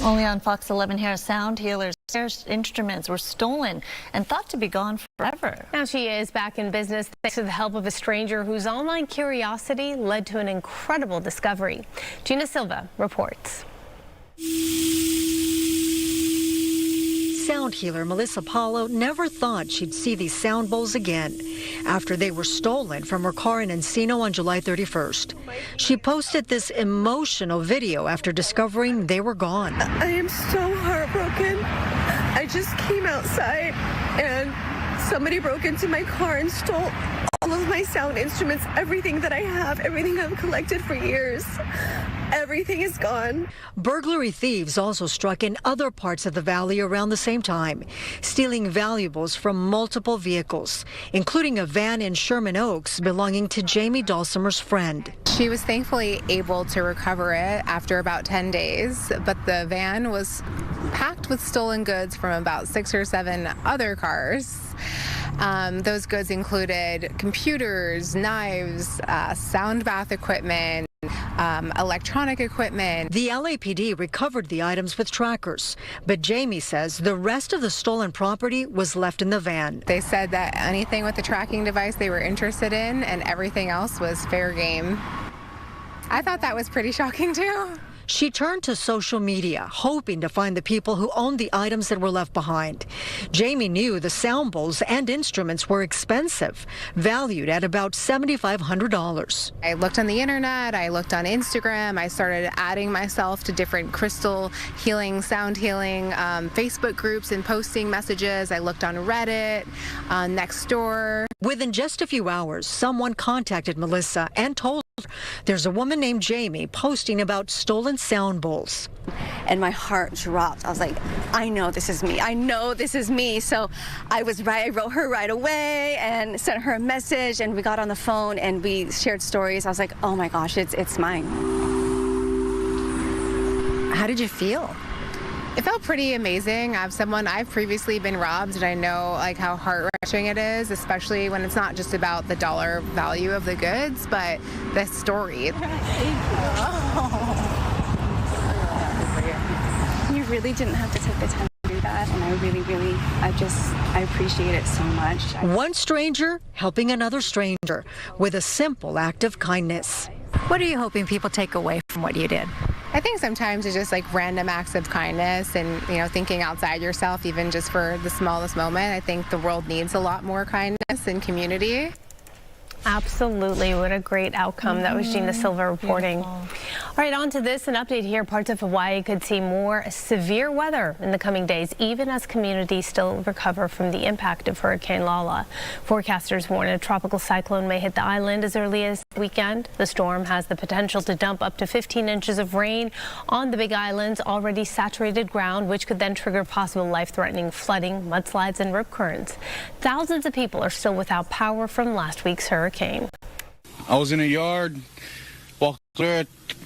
Only on Fox 11 here, sound healers' instruments were stolen and thought to be gone forever. Now she is back in business thanks to the help of a stranger whose online curiosity led to an incredible discovery. Gina Silva reports. Sound healer Melissa Paulo never thought she'd see these sound bowls again after they were stolen from her car in Encino on July 31st. She posted this emotional video after discovering they were gone. I am so heartbroken. I just came outside and Somebody broke into my car and stole all of my sound instruments, everything that I have, everything I've collected for years. Everything is gone. Burglary thieves also struck in other parts of the valley around the same time, stealing valuables from multiple vehicles, including a van in Sherman Oaks belonging to Jamie Dulcimer's friend. She was thankfully able to recover it after about 10 days, but the van was packed with stolen goods from about 6 or 7 other cars. Those goods included computers, knives, sound bath equipment, electronic equipment. The LAPD recovered the items with trackers, but Jamie says the rest of the stolen property was left in the van. They said that anything with the tracking device they were interested in and everything else was fair game. I thought that was pretty shocking too. She turned to social media, hoping to find the people who owned the items that were left behind. Jamie knew the sound bowls and instruments were expensive, valued at about $7,500. I looked on the internet, I looked on Instagram, I started adding myself to different crystal healing, sound healing Facebook groups and posting messages. I looked on Reddit, Nextdoor. Within just a few hours, someone contacted Melissa and told her there's a woman named Jamie posting about stolen sound bowls. And my heart dropped. I was like, I know this is me. I know this is me. So I wrote her right away and sent her a message, and we got on the phone and we shared stories. I was like, oh my gosh, it's mine. How did you feel? It felt pretty amazing. I've previously been robbed, and I know like how heart-wrenching it is, especially when it's not just about the dollar value of the goods, but the story. You really didn't have to take the time to do that, and I appreciate it so much. One stranger helping another stranger with a simple act of kindness. What are you hoping people take away from what you did? I think sometimes it's just like random acts of kindness and, thinking outside yourself, even just for the smallest moment. I think the world needs a lot more kindness and community. Absolutely. What a great outcome. That was Gina Silva reporting. Beautiful. All right, on to this. An update here. Parts of Hawaii could see more severe weather in the coming days, even as communities still recover from the impact of Hurricane Lala. Forecasters warn a tropical cyclone may hit the island as early as the weekend. The storm has the potential to dump up to 15 inches of rain on the Big Island's already saturated ground, which could then trigger possible life-threatening flooding, mudslides, and rip currents. Thousands of people are still without power from last week's hurricane. I was in the yard, walked through,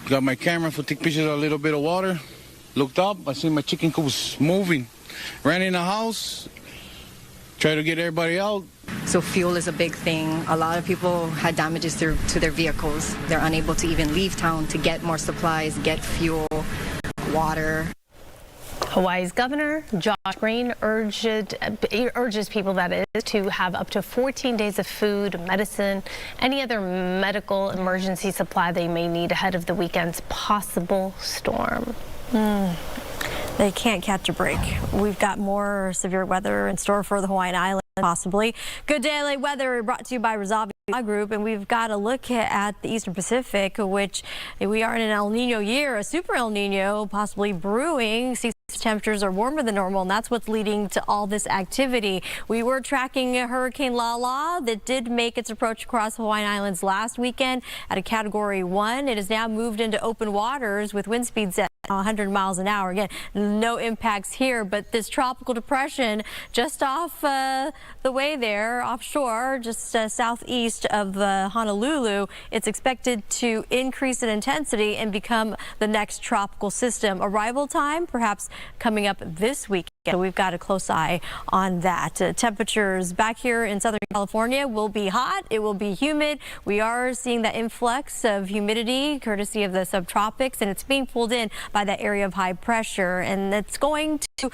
got my camera for take pictures of a little bit of water, looked up, I see my chicken coop was moving, ran in the house, tried to get everybody out. So fuel is a big thing. A lot of people had damages to their vehicles. They're unable to even leave town to get more supplies, get fuel, water. Hawaii's Governor Josh Green urges people, that is, to have up to 14 days of food, medicine, any other medical emergency supply they may need ahead of the weekend's possible storm. They can't catch a break. We've got more severe weather in store for the Hawaiian Islands, possibly. Good day, LA weather brought to you by Resolve Group, and we've got a look at the Eastern Pacific, which we are in an El Nino year, a super El Nino possibly brewing. Sea temperatures are warmer than normal, and that's what's leading to all this activity. We were tracking Hurricane Lala that did make its approach across Hawaiian Islands last weekend at a Category 1. It has now moved into open waters with wind speeds at 100 miles an hour. Again, no impacts here, but this tropical depression just off the way there, offshore, just southeast of Honolulu, it's expected to increase in intensity and become the next tropical system. Arrival time perhaps coming up this weekend. So we've got a close eye on that. Temperatures back here in Southern California will be hot. It will be humid. We are seeing that influx of humidity courtesy of the subtropics, and it's being pulled in by that area of high pressure, and it's going to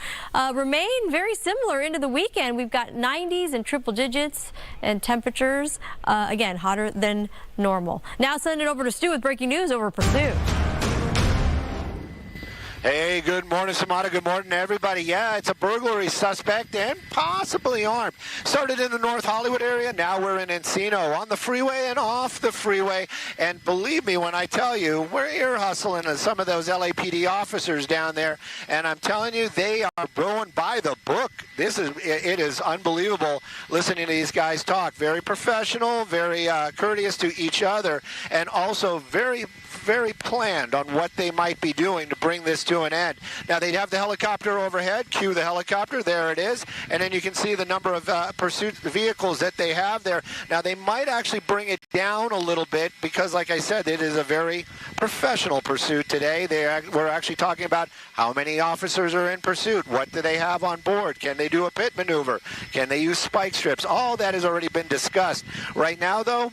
remain very similar into the weekend. We've got 90s and triple digits and temperatures, again, hotter than normal. Now send it over to Stu with breaking news over Pursuit. Hey, good morning, Samara. Good morning, everybody. Yeah, it's a burglary suspect and possibly armed. Started in the North Hollywood area. Now we're in Encino, on the freeway and off the freeway. And believe me when I tell you, we're ear hustling some of those LAPD officers down there. And I'm telling you, they are going by the book. It is unbelievable listening to these guys talk. Very professional, very courteous to each other, and also very planned on what they might be doing to bring this to an end. Now, they'd have the helicopter overhead. Cue the helicopter. There it is. And then you can see the number of pursuit vehicles that they have there. Now, they might actually bring it down a little bit because, like I said, it is a very professional pursuit today. We're actually talking about how many officers are in pursuit. What do they have on board? Can they do a pit maneuver? Can they use spike strips? All that has already been discussed. Right now, though,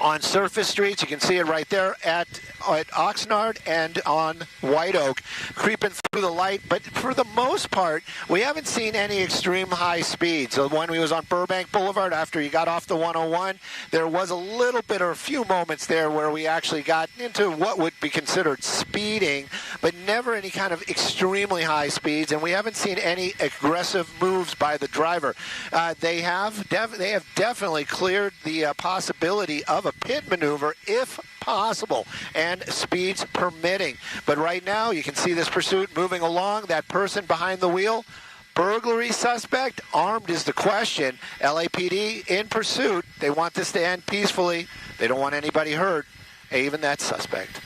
on surface streets, you can see it right there at Oxnard and on White Oak, creeping through the light. But for the most part, we haven't seen any extreme high speeds. So when we was on Burbank Boulevard, after you got off the 101, there was a little bit or a few moments there where we actually got into what would be considered speeding, but never any kind of extremely high speeds. And we haven't seen any aggressive moves by the driver. They have definitely cleared the possibility of a pit maneuver if possible and speeds permitting. But right now you can see this pursuit moving along. That person behind the wheel, burglary suspect, armed is the question. LAPD in pursuit. They want this to end peacefully. They don't want anybody hurt, even that suspect.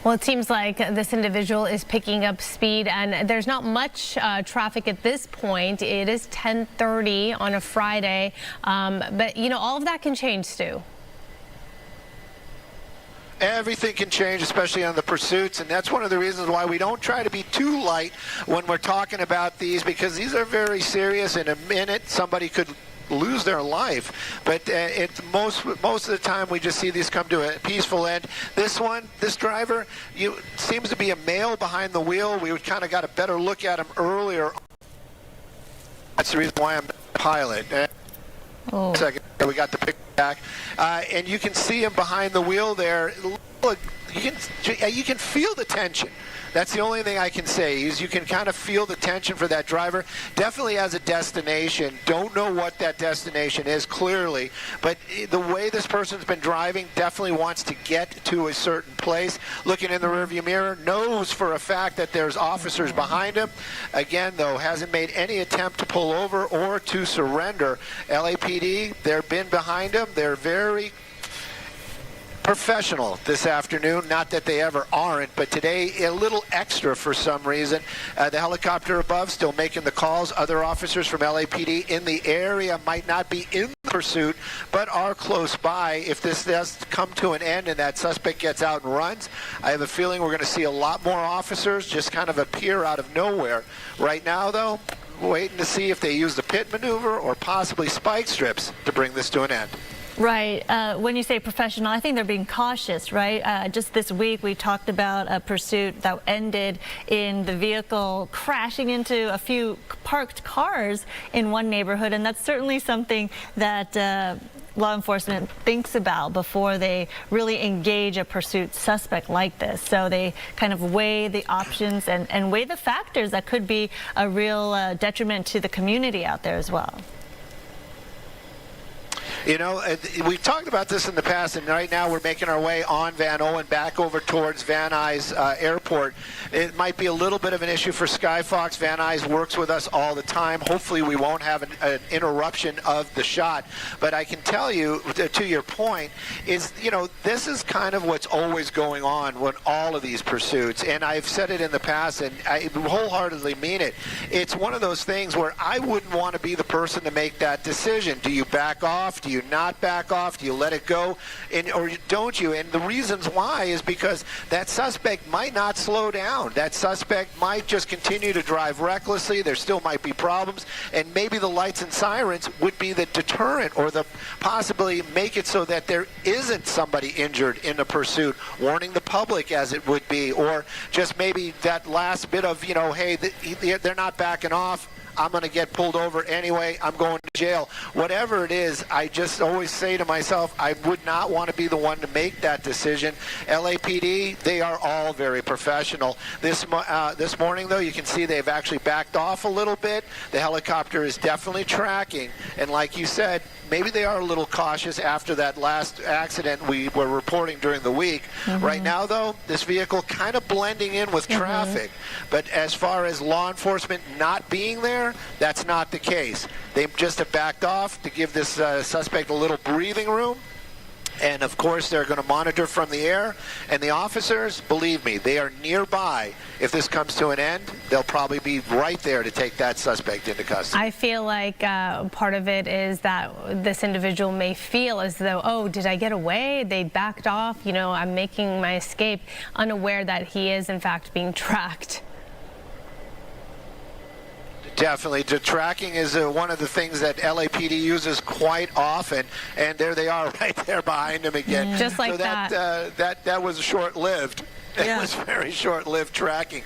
Well, it seems like this individual is picking up speed, and there's not much traffic at this point. It is 10:30 on a Friday, but you know, all of that can change, Stu. Everything can change, especially on the pursuits, and that's one of the reasons why we don't try to be too light when we're talking about these, because these are very serious. In a minute, somebody could lose their life, but most of the time we just see these come to a peaceful end. This driver, seems to be a male behind the wheel. We would kind of got a better look at him earlier. That's the reason why I'm the pilot. Second, we got the pick back, and you can see him behind the wheel there. Look, you can feel the tension. That's the only thing I can say, is you can kind of feel the tension for that driver. Definitely has a destination. Don't know what that destination is clearly, but the way this person's been driving definitely wants to get to a certain place. Looking in the rearview mirror, knows for a fact that there's officers behind him. Again, though, hasn't made any attempt to pull over or to surrender. LAPD, they've been behind him. They're very professional this afternoon. Not that they ever aren't, but today a little extra for some reason. The helicopter above still making the calls. Other officers from LAPD in the area might not be in the pursuit, but are close by. If this does come to an end and that suspect gets out and runs, I have a feeling we're going to see a lot more officers just kind of appear out of nowhere. Right now, though, waiting to see if they use the pit maneuver or possibly spike strips to bring this to an end. Right. When you say professional, I think they're being cautious, right? Just this week, we talked about a pursuit that ended in the vehicle crashing into a few parked cars in one neighborhood, and that's certainly something that law enforcement thinks about before they really engage a pursuit suspect like this. So they kind of weigh the options and weigh the factors that could be a real detriment to the community out there as well. You know, we've talked about this in the past, and right now we're making our way on Van Owen back over towards Van Nuys Airport. It might be a little bit of an issue for Skyfox. Van Nuys works with us all the time. Hopefully we won't have an interruption of the shot. But I can tell you, to your point, is, you know, this is kind of what's always going on with all of these pursuits. And I've said it in the past, and I wholeheartedly mean it. It's one of those things where I wouldn't want to be the person to make that decision. Do you back off? Do you not back off? Do you let it go? Or don't you? And the reasons why is because that suspect might not slow down. That suspect might just continue to drive recklessly. There still might be problems. And maybe the lights and sirens would be the deterrent, or the possibly make it so that there isn't somebody injured in the pursuit, warning the public as it would be, or just maybe that last bit of, you know, hey, they're not backing off. I'm going to get pulled over anyway. I'm going to jail. Whatever it is, I just always say to myself, I would not want to be the one to make that decision. LAPD, they are all very professional. This morning, though, you can see they've actually backed off a little bit. The helicopter is definitely tracking. And like you said, maybe they are a little cautious after that last accident we were reporting during the week. Right now, though, this vehicle kind of blending in with traffic. But as far as law enforcement not being there, that's not the case. They just have backed off to give this suspect a little breathing room. And, of course, they're going to monitor from the air. And the officers, believe me, they are nearby. If this comes to an end, they'll probably be right there to take that suspect into custody. I feel like part of it is that this individual may feel as though, oh, did I get away? They backed off. You know, I'm making my escape, unaware that he is, in fact, being tracked. Definitely. The tracking is one of the things that LAPD uses quite often, and there they are right there behind him again. Just like so that was short-lived. It was very short-lived tracking.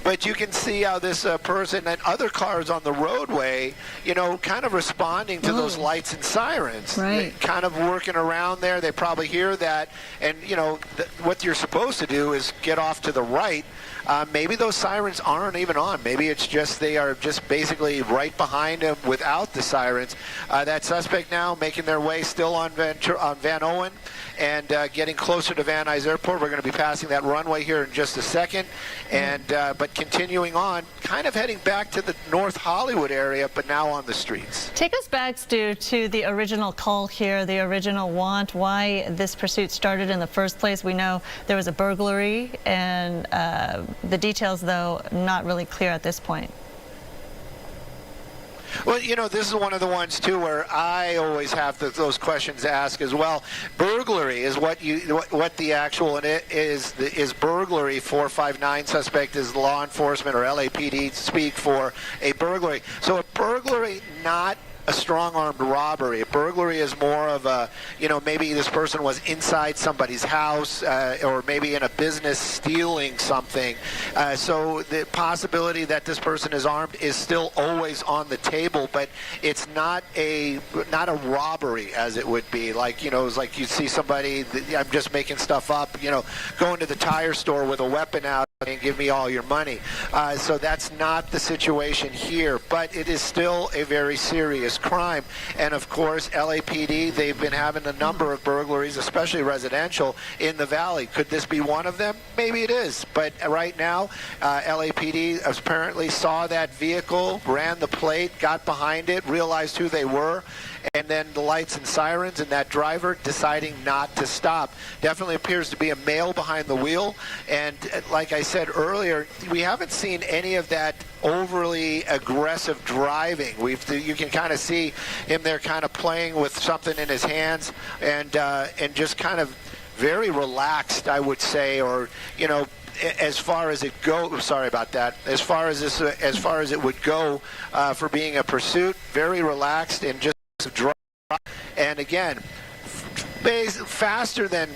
But you can see how this person and other cars on the roadway, you know, kind of responding to those lights and sirens. Right. Kind of working around there. They probably hear that. And, you know, what you're supposed to do is get off to the right. Maybe those sirens aren't even on. Maybe it's just they are just basically right behind him without the sirens. That suspect now making their way still on Van Owen and getting closer to Van Nuys Airport. We're going to be passing that runway here in just a second. And but continuing on, kind of heading back to the North Hollywood area, but now on the streets. Take us back, Stu, to the original call here, the original want, why this pursuit started in the first place. We know there was a burglary, and the details, though, not really clear at this point. Well, you know, this is one of the ones, too, where I always have those questions asked as well. Burglary is what the actual is burglary. 459 suspect is law enforcement or LAPD speak for a burglary. So a burglary, not a strong-armed robbery. A burglary is more of a, you know, maybe this person was inside somebody's house or maybe in a business stealing something. So the possibility that this person is armed is still always on the table, but it's not a robbery as it would be. Like, you know, it's like you see somebody, I'm just making stuff up, you know, going to the tire store with a weapon out and give me all your money. So that's not the situation here, but it is still a very serious crime. And of course, LAPD, they've been having a number of burglaries, especially residential, in the valley. Could this be one of them? Maybe it is. But right now, LAPD apparently saw that vehicle, ran the plate, got behind it, realized who they were, and then the lights and sirens, and that driver deciding not to stop. Definitely appears to be a male behind the wheel. And like I said earlier, we haven't seen any of that overly aggressive driving. You can kind of see him there kind of playing with something in his hands and just kind of very relaxed, I would say, or, you know, as far as it goes, sorry about that, as far as it would go for being a pursuit, very relaxed and just drive. And again, faster than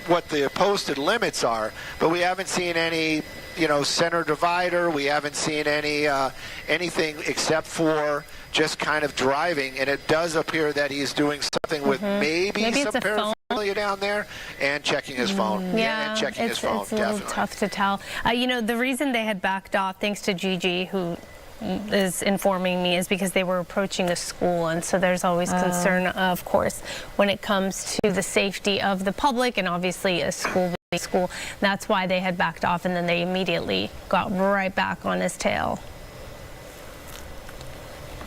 what the posted limits are, but we haven't seen any, you know, center divider. We haven't seen any anything except for just kind of driving, and it does appear that he's doing something with maybe some paraphernalia down there and checking his phone. Yeah, and checking his phone. It's a little tough to tell. You know, the reason they had backed off, thanks to Gigi, who is informing me, is because they were approaching a school, and so there's always concern, of course, when it comes to the safety of the public and obviously a school. That's why they had backed off, and then they immediately got right back on his tail.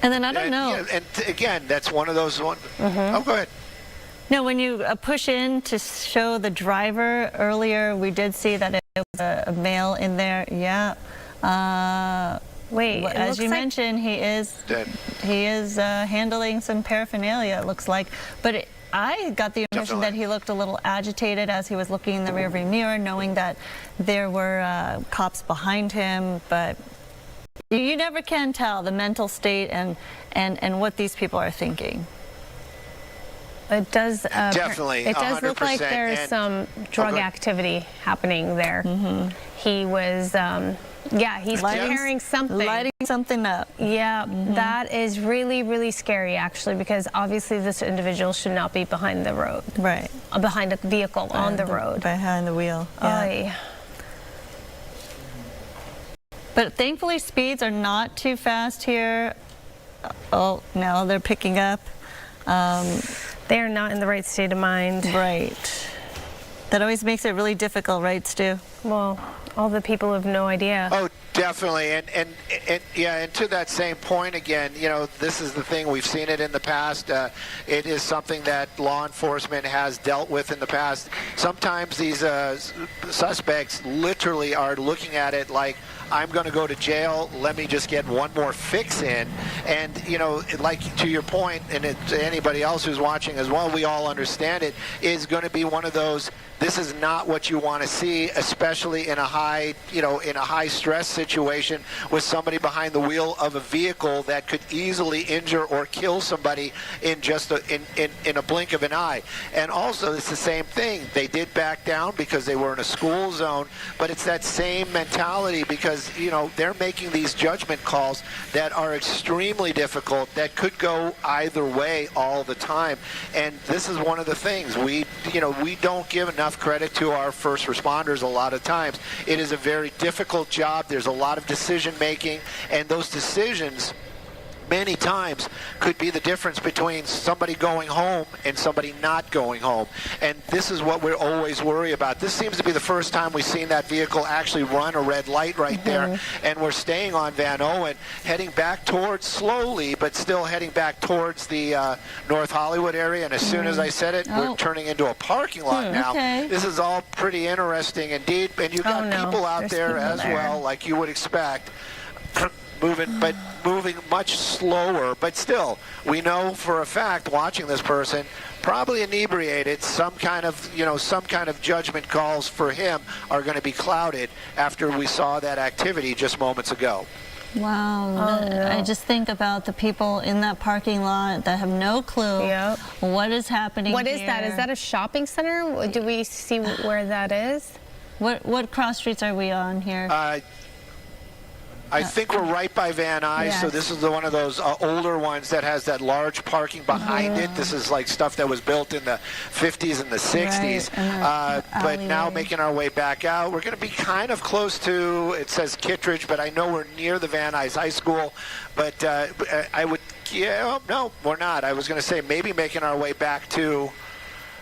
And then I don't know. Yeah, and again, that's one of those ones. Oh, go ahead. No, when you push in to show the driver earlier, we did see that it was a male in there. Yeah. Wait, as you mentioned, he is handling some paraphernalia, it looks like. But I got the impression that he looked a little agitated as he was looking in the rearview mirror, knowing that there were cops behind him. But you never can tell the mental state and what these people are thinking. It does definitely. It does look like there's some drug activity happening there. He was Yeah, he's carrying something. Lighting something up. Yeah, that is really, really scary, actually, because obviously this individual should not be behind the road. Right. Behind a vehicle on the road. Behind the wheel. Yeah. But thankfully, speeds are not too fast here. Oh, no, they're picking up. They are not in the right state of mind. Right. That always makes it really difficult, right, Stu? Well, all the people have no idea. Oh, definitely. And yeah, and to that same point again, you know, this is the thing. We've seen it in the past. It is something that law enforcement has dealt with in the past. Sometimes these suspects literally are looking at it like, I'm going to go to jail. Let me just get one more fix in. And, you know, like to your point, and to anybody else who's watching as well, we all understand it, is going to be one of those, this is not what you want to see, especially in a high, you know, in a high stress situation with somebody behind the wheel of a vehicle that could easily injure or kill somebody in just in a blink of an eye. And also, it's the same thing. They did back down because they were in a school zone, but it's that same mentality because, you know, they're making these judgment calls that are extremely difficult, that could go either way all the time. And this is one of the things we don't give enough credit to our first responders a lot of times. It is a very difficult job. There's a lot of decision making, and those decisions many times could be the difference between somebody going home and somebody not going home. And this is what we're always worried about. This seems to be the first time we've seen that vehicle actually run a red light right there. And we're staying on Van Owen, heading back towards, slowly, but still heading back towards the North Hollywood area. And as soon as I said it, we're turning into a parking lot now. Okay. This is all pretty interesting indeed. And you've got people out there as well, like you would expect. Moving much slower, but still, we know for a fact, watching this person, probably inebriated. Some kind of judgment calls for him are going to be clouded after we saw that activity just moments ago. Wow. I just think about the people in that parking lot that have no clue what is happening. What is that? Is that a shopping center? Do we see where that is? What cross streets are we on here? I think we're right by Van Nuys, so this is one of those older ones that has that large parking behind it. This is like stuff that was built in the 50s and the 60s. But now making our way back out, we're going to be kind of close to, it says Kittredge, but I know we're near the Van Nuys High School. But no, we're not. I was going to say maybe making our way back to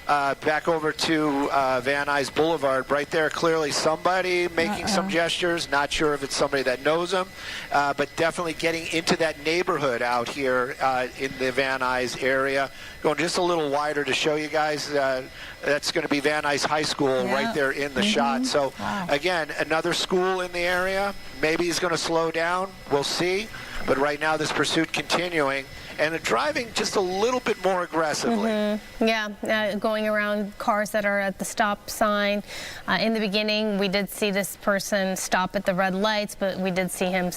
back over to Van Nuys Boulevard. Right there, clearly somebody making some gestures. Not sure if it's somebody that knows them, but definitely getting into that neighborhood out here in the Van Nuys area. Going just a little wider to show you guys. That's going to be Van Nuys High School right there in the shot. So, again, another school in the area. Maybe he's going to slow down. We'll see. But right now, this pursuit continuing. And driving just a little bit more aggressively. Yeah, going around cars that are at the stop sign. In the beginning, we did see this person stop at the red lights, but we did see him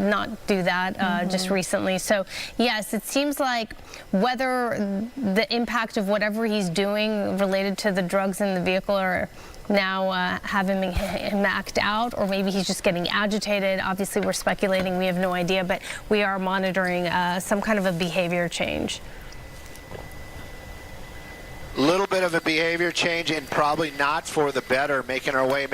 not do that just recently. So, yes, it seems like whether the impact of whatever he's doing related to the drugs in the vehicle or now having him act out, or maybe he's just getting agitated. Obviously, we're speculating. We have no idea, but we are monitoring some kind of a behavior change. Little bit of a behavior change, and probably not for the better. Making our way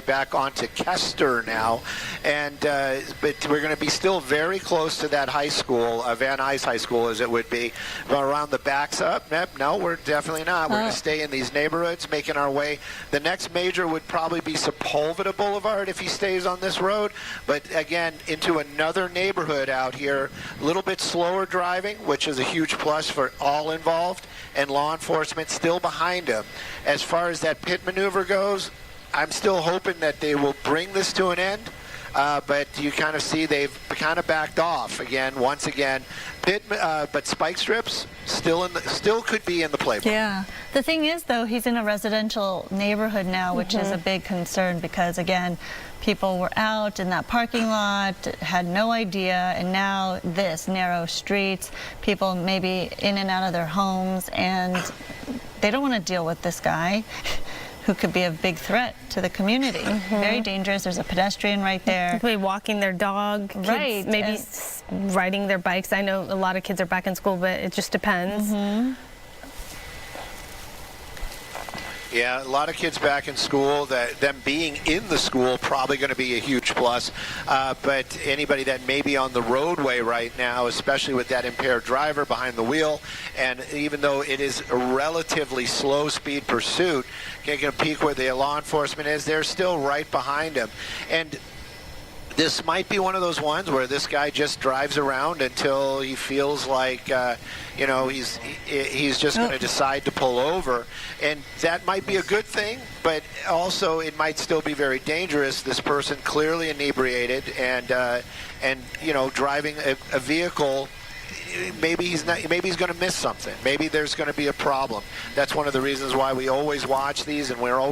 back onto Kester now, and but we're going to be still very close to that high school, Van Nuys High School, as it would be. But around the backs up, no, we're definitely not. We're going to stay in these neighborhoods, making our way. The next major would probably be Sepulveda Boulevard if he stays on this road. But again, into another neighborhood out here, a little bit slower driving, which is a huge plus for all involved, and law enforcement still behind him. As far as that pit maneuver goes, I'm still hoping that they will bring this to an end. But you kind of see they've kind of backed off again, once again. But spike strips still could be in the playbook. Yeah. The thing is, though, he's in a residential neighborhood now, which is a big concern because, again, people were out in that parking lot, had no idea, and now this narrow streets, people maybe in and out of their homes, and they don't want to deal with this guy who could be a big threat to the community. Very dangerous. There's a pedestrian right there. Maybe walking their dog, kids right? Maybe riding their bikes. I know a lot of kids are back in school, but it just depends. Yeah, a lot of kids back in school. Them being in the school probably going to be a huge plus. But anybody that may be on the roadway right now, especially with that impaired driver behind the wheel, and even though it is a relatively slow speed pursuit, getting a peek where the law enforcement is, they're still right behind him. And this might be one of those ones where this guy just drives around until he feels like, you know, he's just going to decide to pull over. And that might be a good thing, but also it might still be very dangerous. This person clearly inebriated and you know, driving a vehicle. Maybe he's going to miss something. Maybe there's going to be a problem. That's one of the reasons why we always watch these, and we're always